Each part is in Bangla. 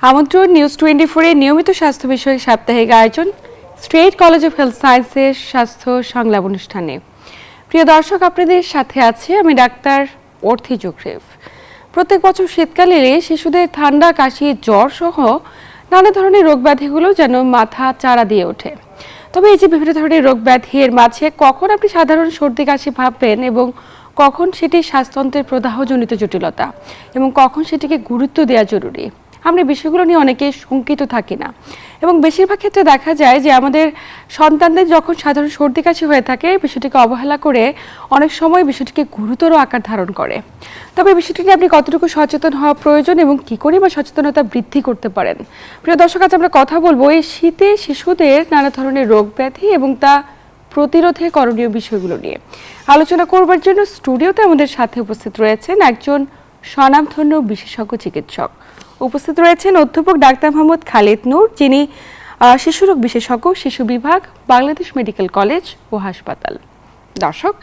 আমন্ত্রণ নিউজ 24 এর নিয়মিত স্বাস্থ্য বিষয়ক সাপ্তাহিক আয়োজন স্ট্রেট কলেজ অফ হেলথ সায়েন্সের স্বাস্থ্য সংলাপ অনুষ্ঠানে। প্রিয় দর্শক, আপনাদের সাথে আছে আমি ডাক্তার অর্থি জোকরেভ। প্রত্যেক বছর শীতকালে এলে শিশুদের ঠান্ডা, কাশি, জ্বর সহ নানা ধরনের রোগ ব্যাধিগুলো যেন মাথা চাড়া দিয়ে ওঠে। তবে এই যে বিভিন্ন ধরনের রোগ ব্যাধি, এর মাঝে কখন আপনি সাধারণ সর্দি কাশি ভাববেন এবং কখন সেটি শ্বাসতন্ত্রের প্রদাহজনিত জটিলতা এবং কখন সেটিকে গুরুত্ব দেওয়া জরুরি, আমরা বিষয়গুলো নিয়ে অনেকে শঙ্কিত থাকি না। এবং বেশিরভাগ ক্ষেত্রে দেখা যায় যে আমাদের সন্তানদের যখন সাধারণ সর্দি কাশি হয়ে থাকে, বিষয়টিকে অবহেলা করে অনেক সময় বিষয়টিকে গুরুতর আকার ধারণ করে। তবে বিষয়টি নিয়ে আপনি কতটুকু সচেতন হওয়া প্রয়োজন এবং কী করে বা সচেতনতা বৃদ্ধি করতে পারেন, প্রিয় দর্শক, আজ আমরা কথা বলবো এই শীতে শিশুদের নানা ধরনের রোগ ব্যাধি এবং তা প্রতিরোধে করণীয় বিষয়গুলো নিয়ে। আলোচনা করবার জন্য স্টুডিওতে আমাদের সাথে উপস্থিত রয়েছেন একজন স্বনামধন্য বিশেষজ্ঞ চিকিৎসক। উপস্থিত রয়েছেন অধ্যাপক ডাক্তার মোহাম্মদ খালিদ নূর, যিনি শিশুরোগ বিশেষজ্ঞ, শিশু বিভাগ, বাংলাদেশ মেডিকেল কলেজ ও হাসপাতাল। দর্শক,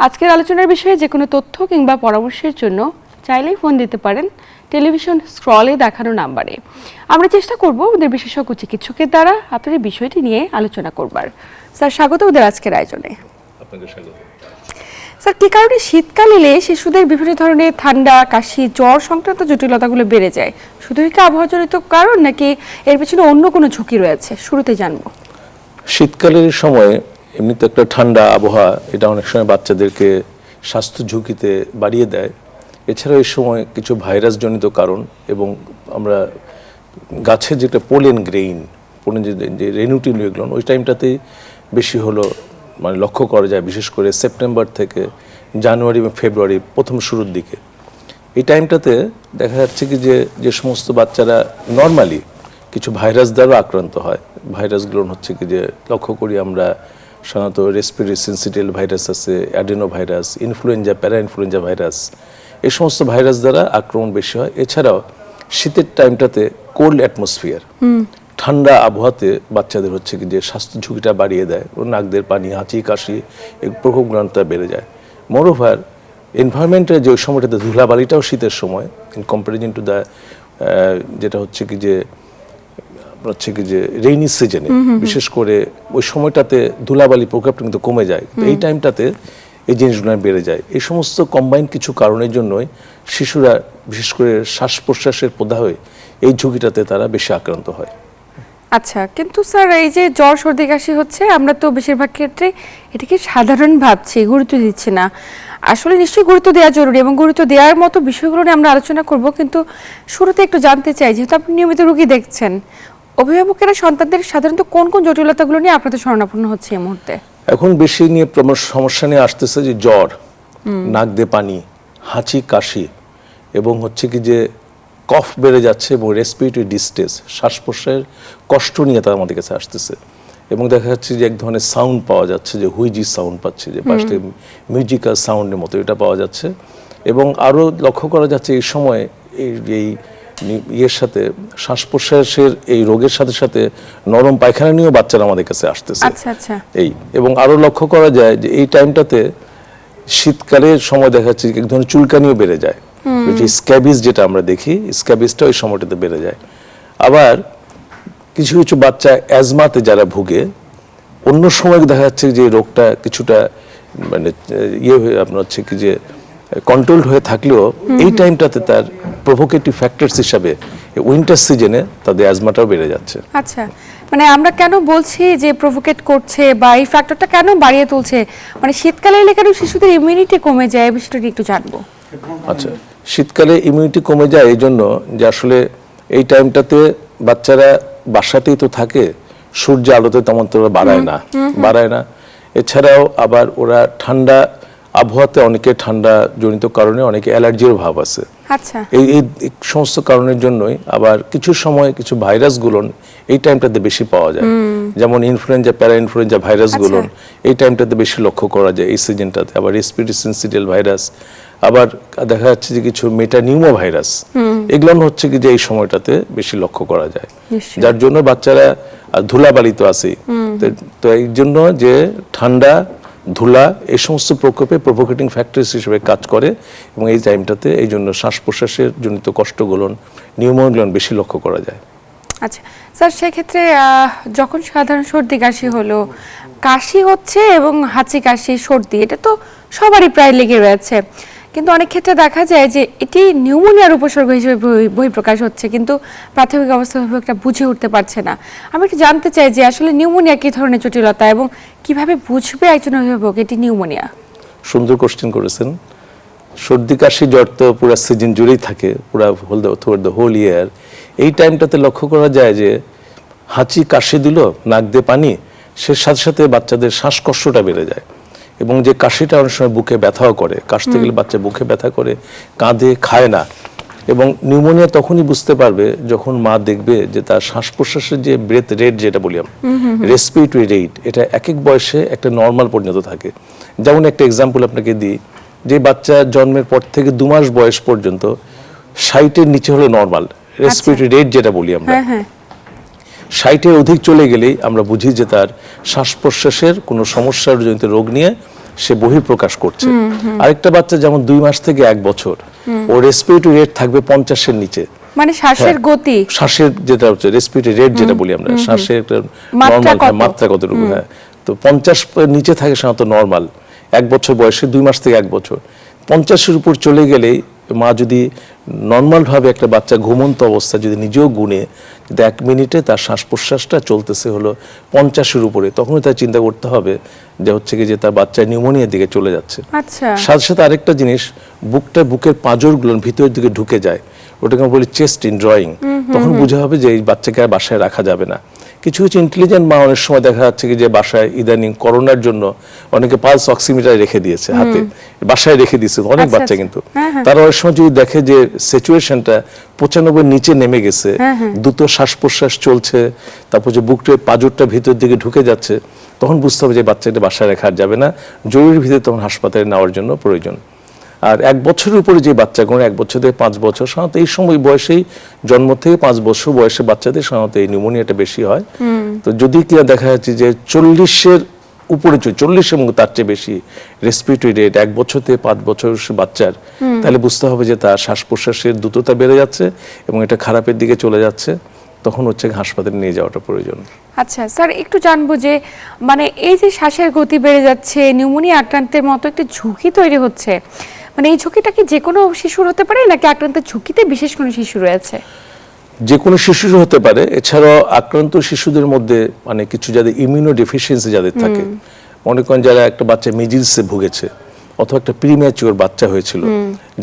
আজকের আলোচনার বিষয়ে যে কোনো তথ্য কিংবা পরামর্শের জন্য চাইলেই ফোন দিতে পারেন টেলিভিশন স্ক্রলে দেখানো নাম্বারে। আমরা চেষ্টা করব আমাদের বিশেষজ্ঞ চিকিৎসকের দ্বারা আপনার এই বিষয়টি নিয়ে আলোচনা করবার। স্যার, স্বাগত ওদের আজকের আয়োজনে। আপনাকে স্বাগত। স্যার, কী কারণে শীতকাল এলে শিশুদের বিভিন্ন ধরনের ঠান্ডা, কাশি, জ্বর সংক্রান্ত জটিলতাগুলো বেড়ে যায়? শুধুই কি আবহাওয়াজনিত কারণ নাকি এর পিছনে অন্য কোনো ঝুঁকি রয়েছে? শুরুতে জানবো। শীতকালের সময় এমনিতে একটা ঠান্ডা আবহাওয়া, এটা অনেক সময় বাচ্চাদেরকে স্বাস্থ্য ঝুঁকিতে বাড়িয়ে দেয়। এছাড়াও এই সময় কিছু ভাইরাসজনিত কারণ এবং আমরা গাছের যেটা পোলেন গ্রেইন, পোলেন যে রেনুটিনগ্লন, ওই টাইমটাতেই বেশি হলো মানে লক্ষ্য করা যায়, বিশেষ করে সেপ্টেম্বর থেকে জানুয়ারি এবং ফেব্রুয়ারি প্রথম শুরুর দিকে। এই টাইমটাতে দেখা যাচ্ছে কি যে সমস্ত বাচ্চারা নর্মালি কিছু ভাইরাস দ্বারা আক্রান্ত হয়। ভাইরাসগুলো হচ্ছে কি যে লক্ষ্য করি আমরা সাধারণত রেসপিরেটরি সিনসিটিভ ভাইরাস আছে, অ্যাডেনো ভাইরাস, ইনফ্লুয়েঞ্জা, প্যারা ইনফ্লুয়েঞ্জা ভাইরাস, এই সমস্ত ভাইরাস দ্বারা আক্রমণ বেশি হয়। এছাড়াও শীতের টাইমটাতে কোল্ড অ্যাটমসফিয়ার, ঠান্ডা আবহাওয়াতে বাচ্চাদের হচ্ছে কি যে স্বাস্থ্য ঝুঁকিটা বাড়িয়ে দেয়। নাকদের পানি, হাঁচি, কাশি, এই প্রকোপগ্রান্তা বেড়ে যায়। মোরওভার এনভায়রনমেন্টের যে সময়টাতে ধুলাবালিটাও শীতের সময় ইন কম্পারিজন টু দ্য যেটা হচ্ছে কি যে রেইনি সিজনে, বিশেষ করে ওই সময়টাতে ধুলাবালি প্রকোপটা কিন্তু কমে যায়। এই টাইমটাতে এই জিনিসগুলো বেড়ে যায়। এই সমস্ত কম্বাইন্ড কিছু কারণের জন্যই শিশুরা বিশেষ করে শ্বাস প্রশ্বাসের প্রদাহে এই ঝুঁকিটাতে তারা বেশি আক্রান্ত হয়। আচ্ছা, কিন্তু স্যার এই যে জ্বর, সর্দি, কাশি হচ্ছে, আমরা তো বেশিরভাগ ক্ষেত্রে এটাকে সাধারণ ভাবছি, গুরুত্ব দিচ্ছি না। আসলে নিশ্চয়ই গুরুত্ব দেওয়া জরুরি এবং গুরুত্ব দেওয়ার মতো বিষয়গুলো নিয়ে আমরা আলোচনা করব। কিন্তু শুরুতে একটু জানতে চাই, যেহেতু আপনি নিয়মিত রোগী দেখছেন, অভিভাবকেরা সন্তানদের সাধারণত কোন কোন জটিলতাগুলো নিয়ে আপনাদের শরণাপন্ন হচ্ছে এই মুহূর্তে? এখন বেশি নিয়ে সমস্যা নিয়ে আসতেছে যে জ্বর, নাক দিয়ে পানি, হাঁচি, কাশি এবং হচ্ছে কি যে কফ বেড়ে যাচ্ছে এবং রেসপিরেটরি ডিস্ট্রেস, শ্বাস প্রশ্বাসের কষ্ট নিয়ে তারা আমাদের কাছে আসতেছে। এবং দেখা যাচ্ছে যে এক ধরনের সাউন্ড পাওয়া যাচ্ছে, যে হুইজি সাউন্ড পাচ্ছে, যে পাশ থেকে মিউজিক্যাল সাউন্ডের মতো এটা পাওয়া যাচ্ছে। এবং আরও লক্ষ্য করা যাচ্ছে এই সময় এই ইয়ের সাথে শ্বাস প্রশ্বাসের এই রোগের সাথে সাথে নরম পায়খানা নিয়েও বাচ্চারা আমাদের কাছে আসতেছে। এই এবং আরও লক্ষ্য করা যায় যে এই টাইমটাতে শীতকালের সময় দেখা যাচ্ছে এক ধরনের চুলকানিও বেড়ে যায়, যে স্ক্যাবিস যেটা আমরা দেখি, স্ক্যাবিসটা ওই সময়টাতে বেড়ে যায়। আবার কিছু কিছু বাচ্চা অ্যাজমাতে যারা ভুগে, অন্য সময় দেখা যাচ্ছে যে রোগটা কিছুটা মানে আপনার হচ্ছে কি যে কন্ট্রোল হয়ে থাকলেও এই টাইমটাতে তার প্রভোকেটিভ ফ্যাক্টরস হিসাবে উইন্টার সিজনে তাদের অ্যাজমাটাও বেড়ে যাচ্ছে। আচ্ছা, মানে আমরা কেন বলছি যে প্রভোকেট করছে বা এই ফ্যাক্টরটা কেন বাড়িয়ে তুলছে, মানে শীতকালে এলে কেন শিশুদের ইমিউনিটি কমে যায়, বিষয়টা একটু জানবো। আচ্ছা, শীতকালে ইমিউনিটি কমে যায় এই জন্য যে আসলে এই টাইমটাতে বাচ্চারা বাসাতেই তো থাকে, সূর্য আলোতে তেমন তো বাড়ায় না। এছাড়াও আবার ওরা ঠান্ডা আবহাওয়াতে অনেকে ঠান্ডা জনিত কারণে অনেকে অ্যালার্জির ভাব আছে। আচ্ছা, এই সমস্ত কারণের জন্যই আবার কিছু সময় কিছু ভাইরাসগুলো এই টাইমটাতে বেশি পাওয়া যায়, যেমন ইনফ্লুয়েঞ্জা, প্যারা ইনফ্লুয়েঞ্জা ভাইরাসগুলো এই টাইমটাতে বেশি লক্ষ্য করা যায় এই সিজনটাতে। আবার রেসপিরেটরি সিনসিটিভ ভাইরাস, আবার দেখা যাচ্ছে যে কিছু মেটানিউমো ভাইরাস, এগুলো হচ্ছে কি যে এই সময়টাতে বেশি লক্ষ্য করা যায়, যার জন্য বাচ্চারা ধুলাবালি তো আছে। তো এই জন্য যে ঠান্ডা, ধুলা এই সমস্ত প্রকোপে প্রভোকেটিং ফ্যাক্টরস হিসেবে কাজ করে এবং এই টাইমটাতে এই জন্য শ্বাস প্রশ্বাসের জনিত কষ্টগুলো নিউমোনিয়া বেশি লক্ষ্য করা যায়। আচ্ছা স্যার, সেক্ষেত্রে যখন সাধারণ সর্দি কাশি হলো, কাশি হচ্ছে এবং হাঁচি কাশি সর্দি এটা তো সবারই প্রায় লেগে রয়েছে, কিন্তু অনেক ক্ষেত্রে দেখা যায় যে এটি নিউমোনিয়ার উপসর্গ হিসেবে বহিঃপ্রকাশ হচ্ছে, কিন্তু প্রাথমিক অবস্থা অভিভাবকরা বুঝে উঠতে পারছে না। আমি একটু জানতে চাই যে আসলে নিউমোনিয়া কি ধরনের জটিলতা এবং কিভাবে বুঝবে একজন অভিভাবক এটি নিউমোনিয়া? সুন্দর কোশ্চেন করেছেন। সর্দি কাশি জ্বর তো পুরো সিজন জুড়েই থাকে, পুরো থ্রুআউট দ্য হোল ইয়ার। এই টাইমটাতে লক্ষ্য করা যায় যে হাঁচি কাশি দিল, নাক দিয়ে পানি, সে সাথে সাথে বাচ্চাদের শ্বাসকষ্টটা বেড়ে যায় এবং যে কাশিটা অনেক সময় বুকে ব্যথাও করে, কাশতে গেলে বাচ্চা বুকে ব্যথা করে, কাঁদে, খায় না। এবং নিউমোনিয়া তখনই বুঝতে পারবে যখন মা দেখবে যে তার শ্বাস প্রশ্বাসের যে ব্রেথ রেট যেটা বলি আমরা, রেসপিরেটরি রেট, এটা এক এক বয়সে একটা নর্মাল পরিণত থাকে। যেমন একটা এক্সাম্পল আপনাকে দিই, যে বাচ্চা জন্মের পর থেকে 2 মাস বয়স পর্যন্ত 60-এর নিচে হলো নর্মাল রেসপিরেটরি রেট যেটা বলি আমরা। 60-এর অধিক চলে গেলেই আমরা বুঝি যে তার শ্বাস প্রশ্বাসের কোনো সমস্যার জনিত রোগ নিয়ে সে বহিঃপ্রকাশ করছে। আরেকটা বাচ্চা যেমন 2 মাস থেকে 1 বছর, ও রেসপিরেটরি রেট থাকবে 50-এর নিচে, মানে শ্বাসের গতি, শ্বাসের যেটা হচ্ছে রেসপিরেটরি রেট যেটা বলি আমরা, শ্বাসের একটা নরমাল মাত্রা কতটুকু, হ্যাঁ, তো 50 নিচে থাকে সাধারণত নরমাল। 1 বছর বয়সে 2 মাস থেকে 1 বছর, 50-এর উপর চলে গেলেই মা যদি নর্মালভাবে একটা বাচ্চা ঘুমন্ত অবস্থা যদি নিজেও গুনে যদি 1 মিনিটে তার শ্বাস প্রশ্বাসটা চলতেছে হলো 50-এর উপরে, তখনই তার চিন্তা করতে হবে যে হচ্ছে কি যে তার বাচ্চা নিউমোনিয়ার দিকে চলে যাচ্ছে। আচ্ছা, সাথে সাথে আরেকটা জিনিস, বুকের পাঁজরগুলো ভিতরের দিকে ঢুকে যায়, ওটাকে আমরা বলি চেস্ট ইন ড্রয়িং, তখন বোঝা হবে যে এই বাচ্চাকে আর বাসায় রাখা যাবে না। কিছু কিছু ইন্টেলিজেন্ট মা অনেক সময় দেখা যাচ্ছে কি যে বাসায় ইদানিং করোনার জন্য অনেকে পালস অক্সিমিটার রেখে দিয়েছে, হাতে বাসায় রেখে দিয়েছে অনেক বাচ্চা, কিন্তু তারা অনেক সময় যদি দেখে যে সিচুয়েশনটা 95 নিচে নেমে গেছে, দ্রুত শ্বাস প্রশ্বাস চলছে, তারপর যে বুকের পাঁজরটা ভিতর দিকে ঢুকে যাচ্ছে, তখন বুঝতে হবে যে বাচ্চাটা বাসায় রাখা যাবে না, জরুরি ভিত্তিতে তখন হাসপাতালে নেওয়ার জন্য প্রয়োজন। আর 1 বছরের উপরে যে বাচ্চাগুলো 1 বছর থেকে 5 বছর, সাধারণত এই সময় বয়সেই, জন্ম থেকে 5 বছর বয়সে বাচ্চাদের সাধারণত এই নিউমোনিয়াটা বেশি হয়। তো যদি কি দেখা যাচ্ছে যে 40-এর উপরে 40 এবং তার চেয়ে বেশি রেসপিরেটরি রেট 1 বছর থেকে 5 বছর বাচ্চার, তাহলে বুঝতে হবে যে তার শ্বাস প্রশ্বাসের দ্রুততা বেড়ে যাচ্ছে এবং এটা খারাপের দিকে চলে যাচ্ছে, তখন হচ্ছে হাসপাতালে নিয়ে যাওয়াটা প্রয়োজন। আচ্ছা স্যার, একটু জানবো যে মানে এই যে শ্বাসের গতি বেড়ে যাচ্ছে, নিউমোনিয়া আক্রান্তের মতো একটা ঝুঁকি তৈরি হচ্ছে, মানে এই ঝুঁকিটা কি যে কোনো শিশুর হতে পারে নাকি আক্রান্তের ঝুঁকিতে বিশেষ কোনো শিশু রয়েছে? যে কোনো শিশুর হতে পারে। এছাড়াও আক্রান্ত শিশুদের মধ্যে মানে কিছু যাদের ইমিউনো ডেফিসিয়েন্সি যাদের থাকে, মনে করেন যারা একটা বাচ্চা মিজিলসে ভুগেছে অথবা একটা প্রিম্যাচিওর বাচ্চা হয়েছিল,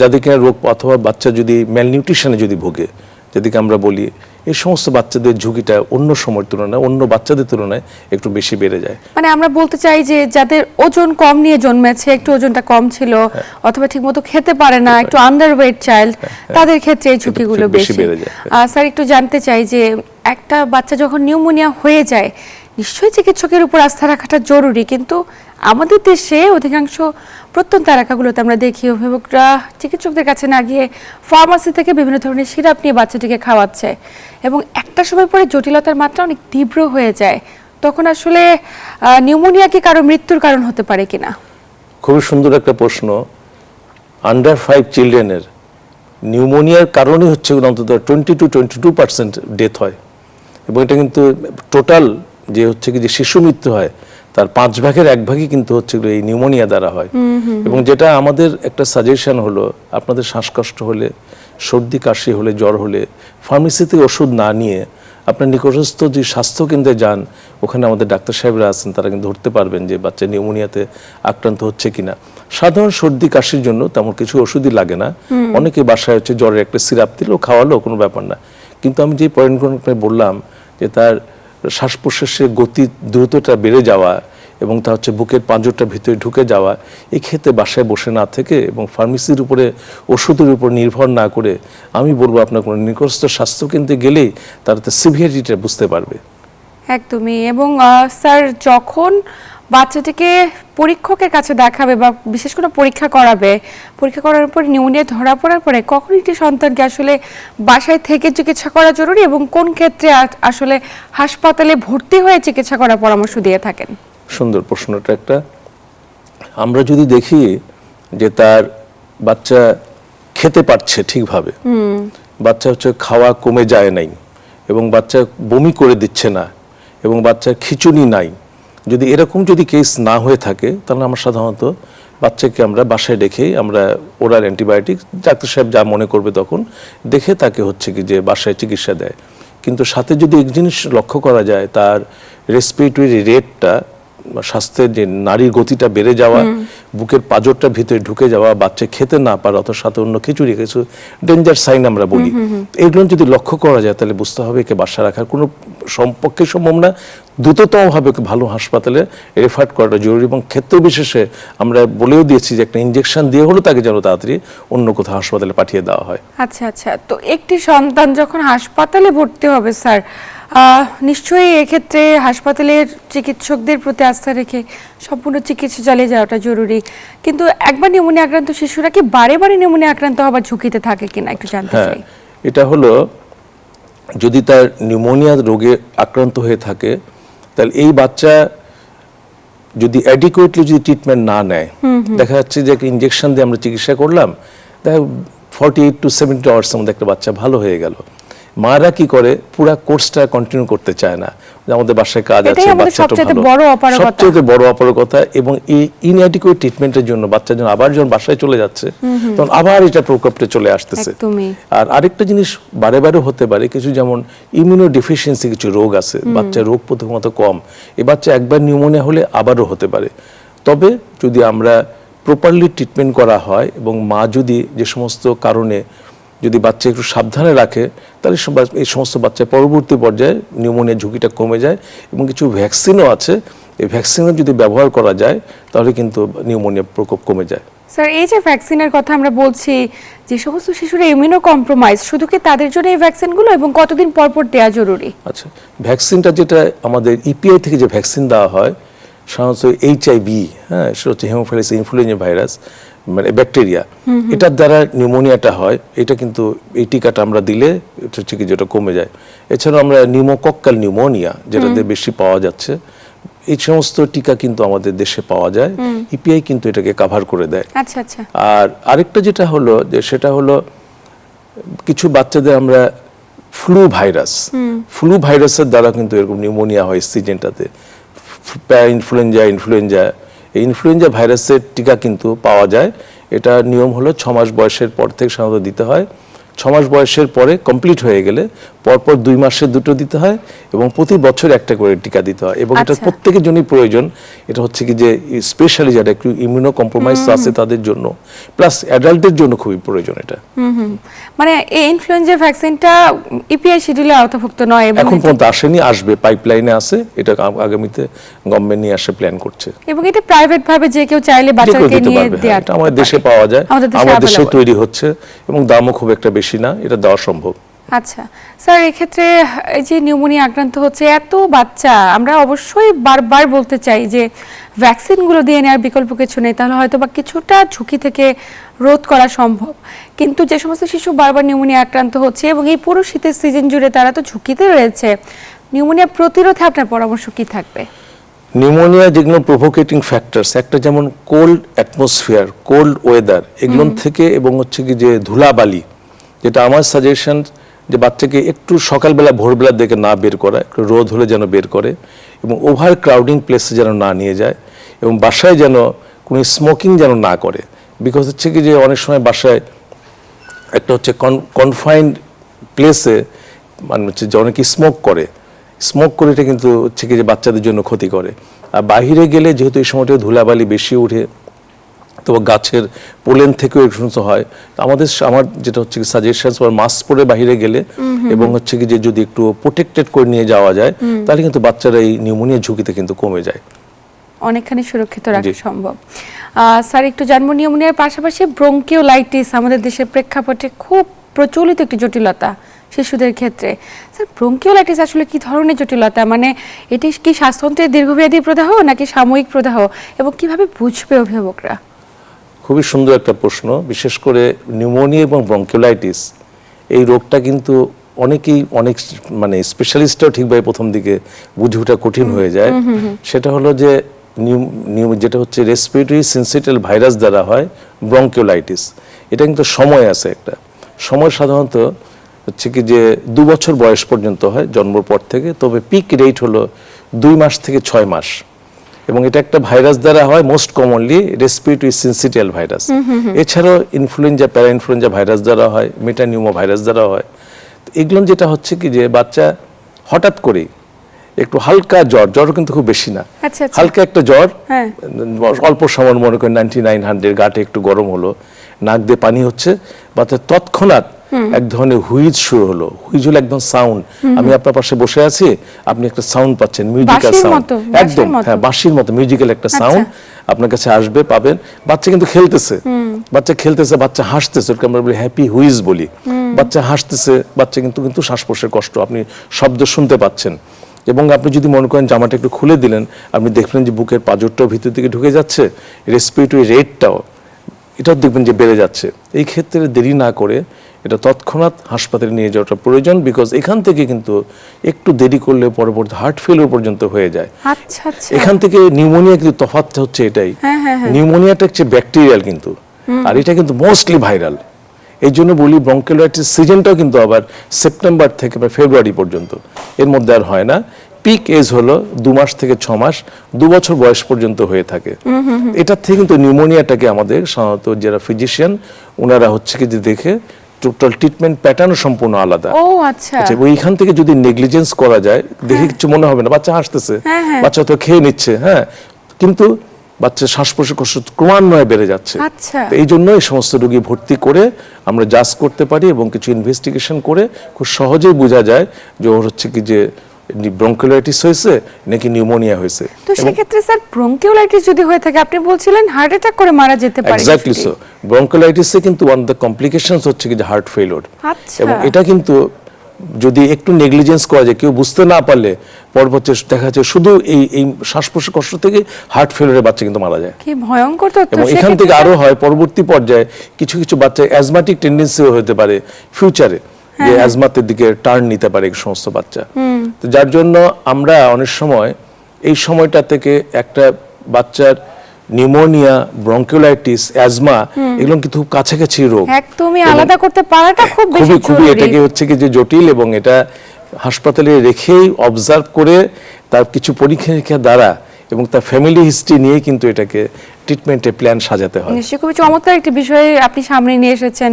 যাদের কিনা রোগ, অথবা বাচ্চা যদি ম্যালনিউট্রিশনে যদি ভোগে, যেদিকে আমরা বলি, এই সমস্ত বাচ্চাদের ঝুঁকিটা অন্য সময়ের তুলনায়, অন্য বাচ্চাদের তুলনায় একটু বেশি বেড়ে যায়। মানে আমরা বলতে চাই যে যাদের ওজন কম নিয়ে জন্মেছে, একটু ওজনটা কম ছিল, অথবা ঠিকমতো খেতে পারে না, একটু আন্ডারওয়েট চাইল্ড, তাদের ক্ষেত্রে এই ঝুঁকিগুলো বেশি বেড়ে যায়। স্যার, একটু জানতে চাই যে একটা বাচ্চা যখন নিউমোনিয়া হয়ে যায়, নিশ্চয়ই চিকিৎসকের উপর আস্থা রাখাটা জরুরি, কিন্তু আমাদের দেশে অধিকাংশ প্রত্যন্ত এলাকাগুলোতে আমরা দেখি অভিভাবকরা চিকিৎসকদের কাছে না গিয়ে ফার্মাসি থেকে বিভিন্ন ধরনের সিরাপ নিয়ে বাচ্চাটিকে খাওয়াচ্ছে, এবং একটা সময় পরে জটিলতার মাত্রা অনেক তীব্র হয়ে যায়, তখন আসলে নিউমোনিয়া কি কারো মৃত্যুর কারণ হতে পারে কিনা? খুবই সুন্দর একটা প্রশ্ন। আন্ডার 5 চিলড্রেনের নিউমোনিয়ার কারণে হচ্ছে অন্তত 20-22% ডেথ হয়, এবং এটা কিন্তু টোটাল যে হচ্ছে কি যে শিশু মৃত্যু হয় তার 5 ভাগের 1 ভাগই কিন্তু হচ্ছে এই নিউমোনিয়া দ্বারা হয়। এবং যেটা আমাদের একটা সাজেশন হলো, আপনাদের শ্বাসকষ্ট হলে, সর্দি কাশি হলে, জ্বর হলে ফার্মেসি থেকে ওষুধ না নিয়ে আপনার নিকটস্থ যে স্বাস্থ্য কেন্দ্রে যান, ওখানে আমাদের ডাক্তার সাহেবরা আছেন, তারা কিন্তু ধরতে পারবেন যে বাচ্চা নিউমোনিয়াতে আক্রান্ত হচ্ছে কিনা। সাধারণ সর্দি কাশির জন্য তেমন কিছু ওষুধই লাগে না, অনেকে বাসায় হচ্ছে জ্বরের একটা সিরাপ দিলেও খাওয়ালো কোনো ব্যাপার না। কিন্তু আমি যে পয়েন্টগুলো বললাম যে তার শ্বাস প্রশ্বাসের গতি দ্রুতটা বেড়ে যাওয়া এবং তা হচ্ছে বুকের পাঁজরটা ভিতরে ঢুকে যাওয়া, এই ক্ষেত্রে বাসায় বসে না থেকে এবং ফার্মেসির উপরে ওষুধের উপর নির্ভর না করে আমি বলবো আপনার কোনো নিকটস্থ স্বাস্থ্যকেন্দ্রে গেলেই তারা সিভিয়ারিটিটা বুঝতে পারবে। একদমই। এবং স্যার, যখন বাচ্চাটিকে পরীক্ষকের কাছে দেখাবে বা বিশেষ কোনো পরীক্ষা করাবে, পরীক্ষা করার পর নিউমোনিয়া ধরা পড়ার পরে কখন একটি সন্তানকে আসলে বাসায় থেকে চিকিৎসা করা জরুরি এবং কোন ক্ষেত্রে আসলে হাসপাতালে ভর্তি হয়ে চিকিৎসা করার পরামর্শ দিয়ে থাকেন? সুন্দর প্রশ্নটা একটা। আমরা যদি দেখি যে তার বাচ্চা খেতে পারছে ঠিকভাবে, বাচ্চা হচ্ছে খাওয়া কমে যায় নাই, এবং বাচ্চা বমি করে দিচ্ছে না, এবং বাচ্চার খিঁচুনি নাই, যদি এরকম যদি কেস না হয়ে থাকে, তাহলে আমরা সাধারণত বাচ্চাকে আমরা বাসায় রেখেই আমরা ওরাল অ্যান্টিবায়োটিক ডাক্তার সাহেব যা মনে করবে তখন দেখে তাকে হচ্ছে কি যে বাসায় চিকিৎসা দেয়। কিন্তু সাথে যদি এক জিনিস লক্ষ্য করা যায়, তার রেসপিরেটরি রেটটা, স্বাস্থ্যের যে নারীর গতিটা বেড়ে যাওয়া, বুকের পাঁজরটা ভিতরে ঢুকে যাওয়া, বাচ্চা খেতে না পারা, অত সাথে অন্য খিচুড়ি কিছু ডেঞ্জার সাইন আমরা বলি, এগুলো যদি লক্ষ্য করা যায় তাহলে বুঝতে হবে একে বাসা রাখার কোনো পক্ষে সম্ভব না, দ্রুততমভাবে ভালো হাসপাতালে রেফার করাটা জরুরি। এবং ক্ষেত্র বিশেষে আমরা বলেও দিয়েছি যে একটা ইনজেকশন দিয়ে হলো তাকে যেন তাড়াতাড়ি অন্য কোথাও হাসপাতালে পাঠিয়ে দেওয়া হয়। আচ্ছা আচ্ছা, তো একটি সন্তান যখন হাসপাতালে ভর্তি হবে স্যার, নিশ্চয়ই এক্ষেত্রে হাসপাতালের চিকিৎসকদের প্রতি আস্থা রেখে সম্পূর্ণ চিকিৎসা চালিয়ে যাওয়াটা জরুরি। কিন্তু একবার নিউমোনিয়া আক্রান্ত শিশুরা কি বারে বারে নিউমোনিয়া আক্রান্ত হবার ঝুঁকিতে থাকে কিনা একটু জানতে চাই। এটা হলো, যদি তার নিউমোনিয়া রোগে আক্রান্ত হয়ে থাকে, তাহলে এই বাচ্চা যদি অ্যাডিকুয়েটলি যদি ট্রিটমেন্ট না নেয়, দেখা যাচ্ছে যে ইনজেকশন দিয়ে আমরা চিকিৎসা করলাম, দেখা 48 to 70 আওয়ার্সের মধ্যে একটা বাচ্চা ভালো হয়ে গেল। মারা কি করে, পুরা কোর্সটা কন্টিনিউ করতে চায় না, আমাদের বাসায় কাজ আছে, বাচ্চাটা ভালো, সবচেয়ে বড় অপারগতা। এবং এই ইনঅ্যাডিকুয়েট ট্রিটমেন্টের জন্য বাচ্চা যখন আবার যখন বাসায় চলে যাচ্ছে, তখন আবার এটা প্রকোপটা চলে আসতেছে। আর আরেকটা জিনিস বারে বারে হতে পারে কিছু, যেমন ইমিউনো ডেফিসিয়েন্সি কিছু রোগ আছে, বাচ্চার রোগ প্রথমত কম, এই বাচ্চা একবার নিউমোনিয়া হলে আবারও হতে পারে। তবে যদি আমরা প্রপারলি ট্রিটমেন্ট করা হয় এবং মা যদি যে সমস্ত কারণে যদি বাচ্চা একটু সাবধানে রাখে, তাহলে এই সমস্ত বাচ্চা পরবর্তী পর্যায়ে নিউমোনিয়ার ঝুঁকিটা কমে যায়। এবং কিছু ভ্যাকসিনও আছে, এই ভ্যাকসিনও যদি ব্যবহার করা যায় তাহলে কিন্তু নিউমোনিয়ার প্রকোপ কমে যায়। স্যার, এই যে ভ্যাকসিনের কথা আমরা বলছি, যে সমস্ত শিশুরা ইমিউনো কম্প্রোমাইজ, শুধু কি তাদের জন্য এই ভ্যাকসিনগুলো এবং কতদিন পর পর দেওয়া জরুরি? আচ্ছা, ভ্যাকসিনটা যেটা আমাদের ইপিআই থেকে যে ভ্যাকসিন দেওয়া হয়, সাধারণত এইচআইভি, সেটা হচ্ছে হেমোফিলাস ইনফ্লুয়েঞ্জা ভাইরাস, মানে ব্যাকটেরিয়া, এটার দ্বারা নিউমোনিয়াটা হয়। এটা কিন্তু এই টিকাটা আমরা দিলে হচ্ছে কি যেটা কমে যায়। এছাড়াও আমরা নিউমোকক্কাল নিউমোনিয়া, যেটাতে বেশি পাওয়া যাচ্ছে, এই সমস্ত টিকা কিন্তু আমাদের দেশে পাওয়া যায়, ইপিআই কিন্তু এটাকে কভার করে দেয়। আচ্ছা আচ্ছা। আর আরেকটা যেটা হলো যে সেটা হলো কিছু বাচ্চাদের আমরা ফ্লু ভাইরাসের দ্বারা কিন্তু এরকম নিউমোনিয়া হয় সিজনটাতে, ইনফ্লুয়েঞ্জা, এই ইনফ্লুয়েঞ্জা ভাইরাসের টিকা কিন্তু পাওয়া যায়। এটা নিয়ম হলো 6 মাস বয়সের পর থেকে সাধারণত দিতে হয়। 6 মাস বয়সের পরে কমপ্লিট হয়ে গেলে পরপর 2 মাসে দুটো দিতে হয়, এবং প্রতি বছর একটা করে টিকা দিতে হয়। এবং এটা প্রত্যেকের জন্যই প্রয়োজন। এটা হচ্ছে কি যে স্পেশালি যারা একটু ইমিউনো কম্প্রোমাইজ আছে তাদের জন্য, প্লাস অ্যাডাল্টদের জন্য খুবই প্রয়োজন এটা। মানে এই ইনফ্লুয়েঞ্জা ভ্যাকসিনটা ইপিআই শিডিউলে আওতাভুক্ত নয়, এখন পর্যন্ত আসেনি, আসবে, পাইপলাইনে আছে, এটা আগামীতে গভর্নমেন্ট নিয়ে আসে প্ল্যান করছে। এবং এটা প্রাইভেট ভাবে যে কেউ চাইলে বাচ্চাকে নিয়ে দেয়া, এটা আমাদের দেশে পাওয়া যায়, আমাদের দেশে তৈরি হচ্ছে, এবং দামও খুব একটা বেশি না, এটা দেওয়া সম্ভব। আচ্ছা স্যার, এক্ষেত্রে এই যে নিউমোনিয়া আক্রান্ত হচ্ছে এত বাচ্চা, আমরা অবশ্যই বারবার বলতে চাই যে ভ্যাকসিনগুলো দিয়ে নেওয়ার বিকল্প কিছু নেই, তাহলে হয়তো বা কিছুটা ঝুঁকি থেকে রোধ করা সম্ভব। কিন্তু যে সমস্ত শিশু বারবার নিউমোনিয়া আক্রান্ত হচ্ছে এবং এই পুরো শীতের সিজন জুড়ে তারা তো ঝুঁকিতে রয়েছে, নিউমোনিয়া প্রতিরোধে আপনার পরামর্শ কি থাকবে? নিউমোনিয়া যেগুলো প্রভোকেটিং ফ্যাক্টরস, একটা যেমন কোল্ড অ্যাটমসফিয়ার, কোল্ড ওয়েদার, এগুলোর থেকে, এবং হচ্ছে কি যে ধুলাবালি, যেটা আমার সাজেশন যে বাচ্চাকে একটু সকালবেলা ভোরবেলার দিকে না বের করা, একটু রোদ হলে যেন বের করে, এবং ওভার ক্রাউডিং প্লেসে যেন না নিয়ে যায়, এবং বাসায় যেন কোনো স্মোকিং যেন না করে। বিকজ হচ্ছে কি যে অনেক সময় বাসায় একটা হচ্ছে কনফাইন্ড প্লেসে মানে হচ্ছে যে অনেকে স্মোক করে এটা কিন্তু হচ্ছে কি যে বাচ্চাদের জন্য ক্ষতি করে। আর বাহিরে গেলে যেহেতু এই সময়টা ধুলাবালি বেশি উঠে, তো গাছের পোলেন থেকেও এই সমস্ত হয়, আমার যেটা হচ্ছে কি সাজেশন, মাস্ক পরে বাহিরে গেলে এবং হচ্ছে কি যে যদি একটু প্রোটেক্টেড করে নিয়ে যাওয়া যায়, তাহলে কিন্তু বাচ্চারা এই নিউমোনিয়া ঝুঁকিতে কিন্তু কমে যায়, অনেকখানি সুরক্ষিত রাখা সম্ভব। স্যার, একটু জানবো, নিউমোনিয়ার পাশাপাশি ব্রঙ্কিওলাইটিস আমাদের দেশের প্রেক্ষাপটে খুব প্রচলিত একটি জটিলতা শিশুদের ক্ষেত্রে। স্যার, ব্রঙ্কিওলাইটিস আসলে কি ধরনের জটিলতা? মানে এটি কি শ্বাসতন্ত্রের দীর্ঘমেয়াদী প্রদাহ নাকি সাময়িক প্রদাহ, এবং কিভাবে বুঝবে অভিভাবকরা? খুবই সুন্দর একটা প্রশ্ন। বিশেষ করে নিউমোনিয়া এবং ব্রঙ্কিওলাইটিস এই রোগটা কিন্তু অনেকেই মানে স্পেশালিস্টও ঠিকভাবে প্রথম দিকে বুঝে ওঠা কঠিন হয়ে যায়। সেটা হলো যে যেটা হচ্ছে রেসপিরেটরি সিনসিটিয়াল ভাইরাস দ্বারা হয় ব্রঙ্কিওলাইটিস। এটা কিন্তু সময় আছে একটা সময়, সাধারণত হচ্ছে কি যে 2 বছর বয়স পর্যন্ত হয় জন্মের পর থেকে, তবে পিক রেট হলো 2 মাস থেকে 6 মাস, এবং এটা একটা ভাইরাস দ্বারা হয়, most commonly respiratory syncytial virus. এছাড়াও ইনফ্লুয়েঞ্জা, প্যারা ইনফ্লুয়েঞ্জা ভাইরাস দ্বারা হয়, মেটানিউমো ভাইরাস দ্বারা হয়। এগুলো যেটা হচ্ছে কি যে বাচ্চা হঠাৎ করেই একটু হালকা জ্বর কিন্তু খুব বেশি না, আচ্ছা, আচ্ছা। হালকা একটা জ্বর, হ্যাঁ। অল্প সময় মনে করেন 9900 গাটে একটু গরম হলো, নাক দিয়ে পানি হচ্ছে, বাচ্চা তৎক্ষণাৎ এক ধরনের হুইজ শুরু হলো। হুইজ হলো একদম সাউন্ড, আমি আপনার পাশে বসে আছি, আপনি একটা সাউন্ড পাচ্ছেন, মিউজিক্যাল বাঁশির সাউন্ড, মতো, একদম হ্যাঁ বাঁশির মতো মিউজিক্যাল একটা সাউন্ড আপনার কাছে আসবে, পাবেন। বাচ্চা কিন্তু খেলতেছে, বাচ্চা হাসতেছে, ওকে আমরা বলি হ্যাপি হুইজ বলি। বাচ্চা হাসতেছে, বাচ্চা কিন্তু শ্বাস প্রশ্বাসের কষ্ট, আপনি শব্দ শুনতে পাচ্ছেন। এবং আপনি যদি মনে করেন জামাটা একটু খুলে দিলেন, আপনি দেখলেন যে বুকের পাঁজরটাও ভিতর দিকে ঢুকে যাচ্ছে, রেসপিরেটরি রেটটাও এটাও দেখবেন যে বেড়ে যাচ্ছে। এই ক্ষেত্রে দেরি না করে এটা তৎক্ষণাৎ হাসপাতালে নিয়ে যাওয়াটা প্রয়োজন, বিকজ এখান থেকে কিন্তু একটু দেরি করলে পরবর্তী হার্ট ফেলিওর পর্যন্ত হয়ে যায়। আচ্ছা আচ্ছা। এখান থেকে নিউমোনিয়া কিন্তু তফাৎটা হচ্ছে এটাই, নিউমোনিয়াটা হচ্ছে ব্যাকটেরিয়াল কিন্তু, আর এটা কিন্তু মোস্টলি ভাইরাল। এই জন্য বলি ব্রঙ্কিওলাইটিস সিজনটাও কিন্তু আবার সেপ্টেম্বর থেকে ফেব্রুয়ারি পর্যন্ত, এর মধ্যে আর হয় না। পিক এজ হলো 2 মাস থেকে 6 মাস, 2 বছর বয়স পর্যন্ত হয়ে থাকে। এটার থেকে কিন্তু নিউমোনিয়াটাকে আমাদের সাধারণত যারা ফিজিশিয়ান ওনারা হচ্ছে কি যে দেখে টোটাল ট্রিটমেন্ট প্যাটার্ন সম্পূর্ণ আলাদা। ও আচ্ছা। ওইখান থেকে যদি নেগলিজেন্স করা যায়, দেখে কিছু মনে হবে না, বাচ্চা হাসতেছে, বাচ্চা তো খেয়ে নিচ্ছে, হ্যাঁ, কিন্তু বাচ্চার শ্বাস প্রশ্বাস কষ্ট ক্রমান্বয়ে বেড়ে যাচ্ছে। আচ্ছা। এই জন্য এই সমস্ত রোগী ভর্তি করে আমরা জাজ করতে পারি এবং কিছু ইনভেস্টিগেশন করে খুব সহজেই বোঝা যায় যে ওর হচ্ছে কি যে ব্রঙ্কিওলাইটিস হয়েছে নাকি নিউমোনিয়া হয়েছে। তো সেক্ষেত্রে স্যার ব্রঙ্কিওলাইটিস যদি হয়ে থাকে, আপনি বলছিলেন হার্ট অ্যাটাক করে মারা যেতে পারে। Exactly so. ব্রঙ্কিওলাইটিসে কিন্তু ওয়ান অফ দ্য কমপ্লিকেশনস হচ্ছে কি যে হার্ট ফেলিওর। আচ্ছা। এবং এটা কিন্তু যদি একটু নেগলিজেন্স করা যায়, কেউ বুঝতে না পারলে পরবর্তী দেখা যাচ্ছে শুধু এই শ্বাস প্রশ্বাস কষ্ট থেকে হার্ট ফেলিওরে বাচ্চা কিন্তু মারা যায়। কি ভয়ঙ্কর তথ্য। এবং এখান থেকে আরো হয় পরবর্তী পর্যায়ে কিছু কিছু বাচ্চা অ্যাজমাটিক টেন্ডেন্সিও হতে পারে ফিউচারে, যে অ্যাজমাতের দিকে টার্ন নিতে পারে এই সমস্ত বাচ্চা। তো যার জন্য আমরা অনেক সময় এই সময়টা থেকে একটা বাচ্চার নিউমোনিয়া, ব্রঙ্কিওলাইটিস, অ্যাজমা এগুলো কিন্তু খুব কাছাকাছি রোগ, একদমই আলাদা করতে পারাটা খুব বেশি খুবই জরুরি। এটাকে হচ্ছে কি যে জটিল, এবং এটা হাসপাতালে রেখেই অবজার্ভ করে তার কিছু পরীক্ষা নিরীক্ষা দ্বারা এবং তার ফ্যামিলি হিস্ট্রি নিয়ে কিন্তু এটাকে ট্রিটমেন্টের প্ল্যান সাজাতে হয়। নিশ্চয়ই খুবই চমৎকার একটি বিষয় আপনি সামনে নিয়ে এসেছেন,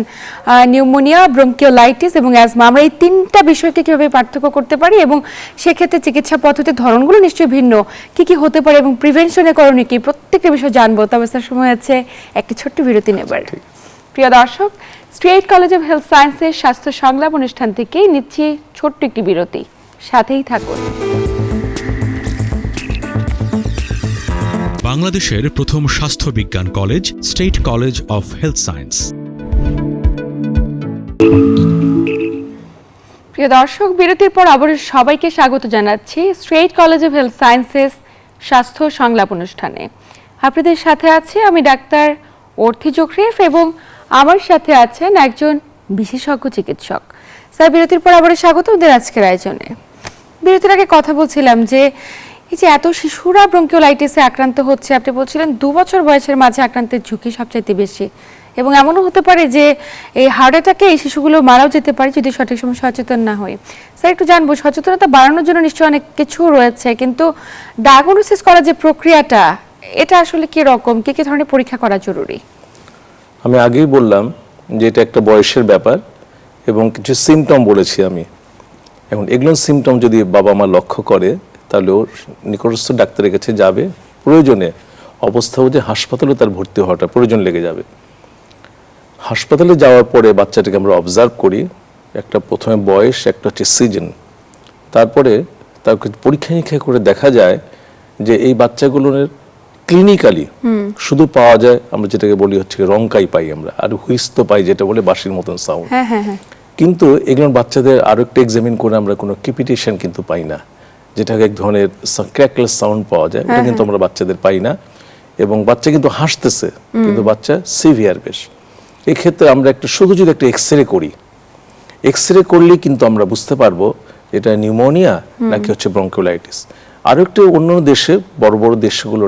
নিউমোনিয়া, ব্রঙ্কিওলাইটিস এবং অ্যাজমা। আমরা এই 3টা বিষয়কে কিভাবে পার্থক্য করতে পারি এবং সেক্ষেত্রে চিকিৎসা পদ্ধতির ধরনগুলো নিশ্চয়ই ভিন্ন, কি হতে পারে এবং প্রিভেনশনের করণীয় কি, প্রত্যেকটা বিষয় জানবো। তবে স্যার সময় আছে একটি ছোট্ট বিরতি নেবার। প্রিয় দর্শক, স্ট্রেট কলেজ অফ হেলথ সায়েন্সের স্বাস্থ্য সংলাপ অনুষ্ঠান থেকেই নিচ্ছি ছোট্ট একটি বিরতি, সাথেই থাকুন। বাংলাদেশের প্রথম স্বাস্থ্য বিজ্ঞান college state college of health science. প্রিয় দর্শক, বিরতির পর আবার সবাইকে স্বাগত জানাচ্ছি straight college of health sciences স্বাস্থ্য সংলাপ অনুষ্ঠানে। আপনাদের সাথে আছি আমি ডাক্তার অর্থি জোকরিফ এবং আমার সাথে আছেন একজন বিশেষজ্ঞ চিকিৎসক। স্যার, বিরতির পর আবার স্বাগত ওদের আজকের আয়োজনে। বিরতির আগে কথা বলছিলাম যে এই যে এত শিশুরা ব্রঙ্কিওলাইটিসে আক্রান্ত হচ্ছে, আপনি বলছিলেন 2 বছর বয়সের মাঝে আক্রান্তের ঝুঁকি সবচাইতে বেশি, এবং এমনও হতে পারে যে এই হার্ট অ্যাটাকে এই শিশুগুলো মারাও যেতে পারে যদি সঠিক সময় সচেতন না হয়। স্যার, একটু জানবো, সচেতনতা বাড়ানোর জন্য নিশ্চয়ই অনেক কিছু রয়েছে, কিন্তু ডায়াগনোসিস করার যে প্রক্রিয়াটা, এটা আসলে কি রকম, কি ধরনের পরীক্ষা করা জরুরি? আমি আগেই বললাম যে এটা একটা বয়সের ব্যাপার এবং কিছু সিমটম বলেছি আমি। এখন এগুলো সিমটম যদি বাবা মা লক্ষ্য করে তাহলে ওর নিকটস্থ ডাক্তারের কাছে যাবে, প্রয়োজনে অবস্থা বুঝে হাসপাতালে তার ভর্তি হওয়াটা প্রয়োজন লেগে যাবে। হাসপাতালে যাওয়ার পরে বাচ্চাটাকে আমরা অবজার্ভ করি, একটা প্রথমে বয়স, একটা হচ্ছে সিজন, তারপরে তাকে পরীক্ষা নিরীক্ষা করে দেখা যায় যে এই বাচ্চাগুলোর ক্লিনিক্যালি শুধু পাওয়া যায় আমরা যেটাকে বলি হচ্ছে রংকাই পাই আমরা, আর হুইস তো পাই যেটা বলে বাঁশির মতন সাউন্ড। কিন্তু এগুলো বাচ্চাদের আরো একটু এক্সামিন করে আমরা কোনো ক্রিপিটেশন কিন্তু পাই না, যেটাকে এক ধরনের ক্র্যাকলেস সাউন্ড পাওয়া যায়, ওটা কিন্তু আমরা বাচ্চাদের পাই না। এবং বাচ্চা কিন্তু হাসতেছে, কিন্তু বাচ্চা সিভিয়ার বেশ। এক্ষেত্রে আমরা শুধু যদি একটা এক্সরে করি, এক্সরে করলে কিন্তু আমরা বুঝতে পারবো এটা নিউমোনিয়া নাকি হচ্ছে ব্রঙ্কিওলাইটিস। আরও একটি অন্য দেশে বড় বড় দেশগুলো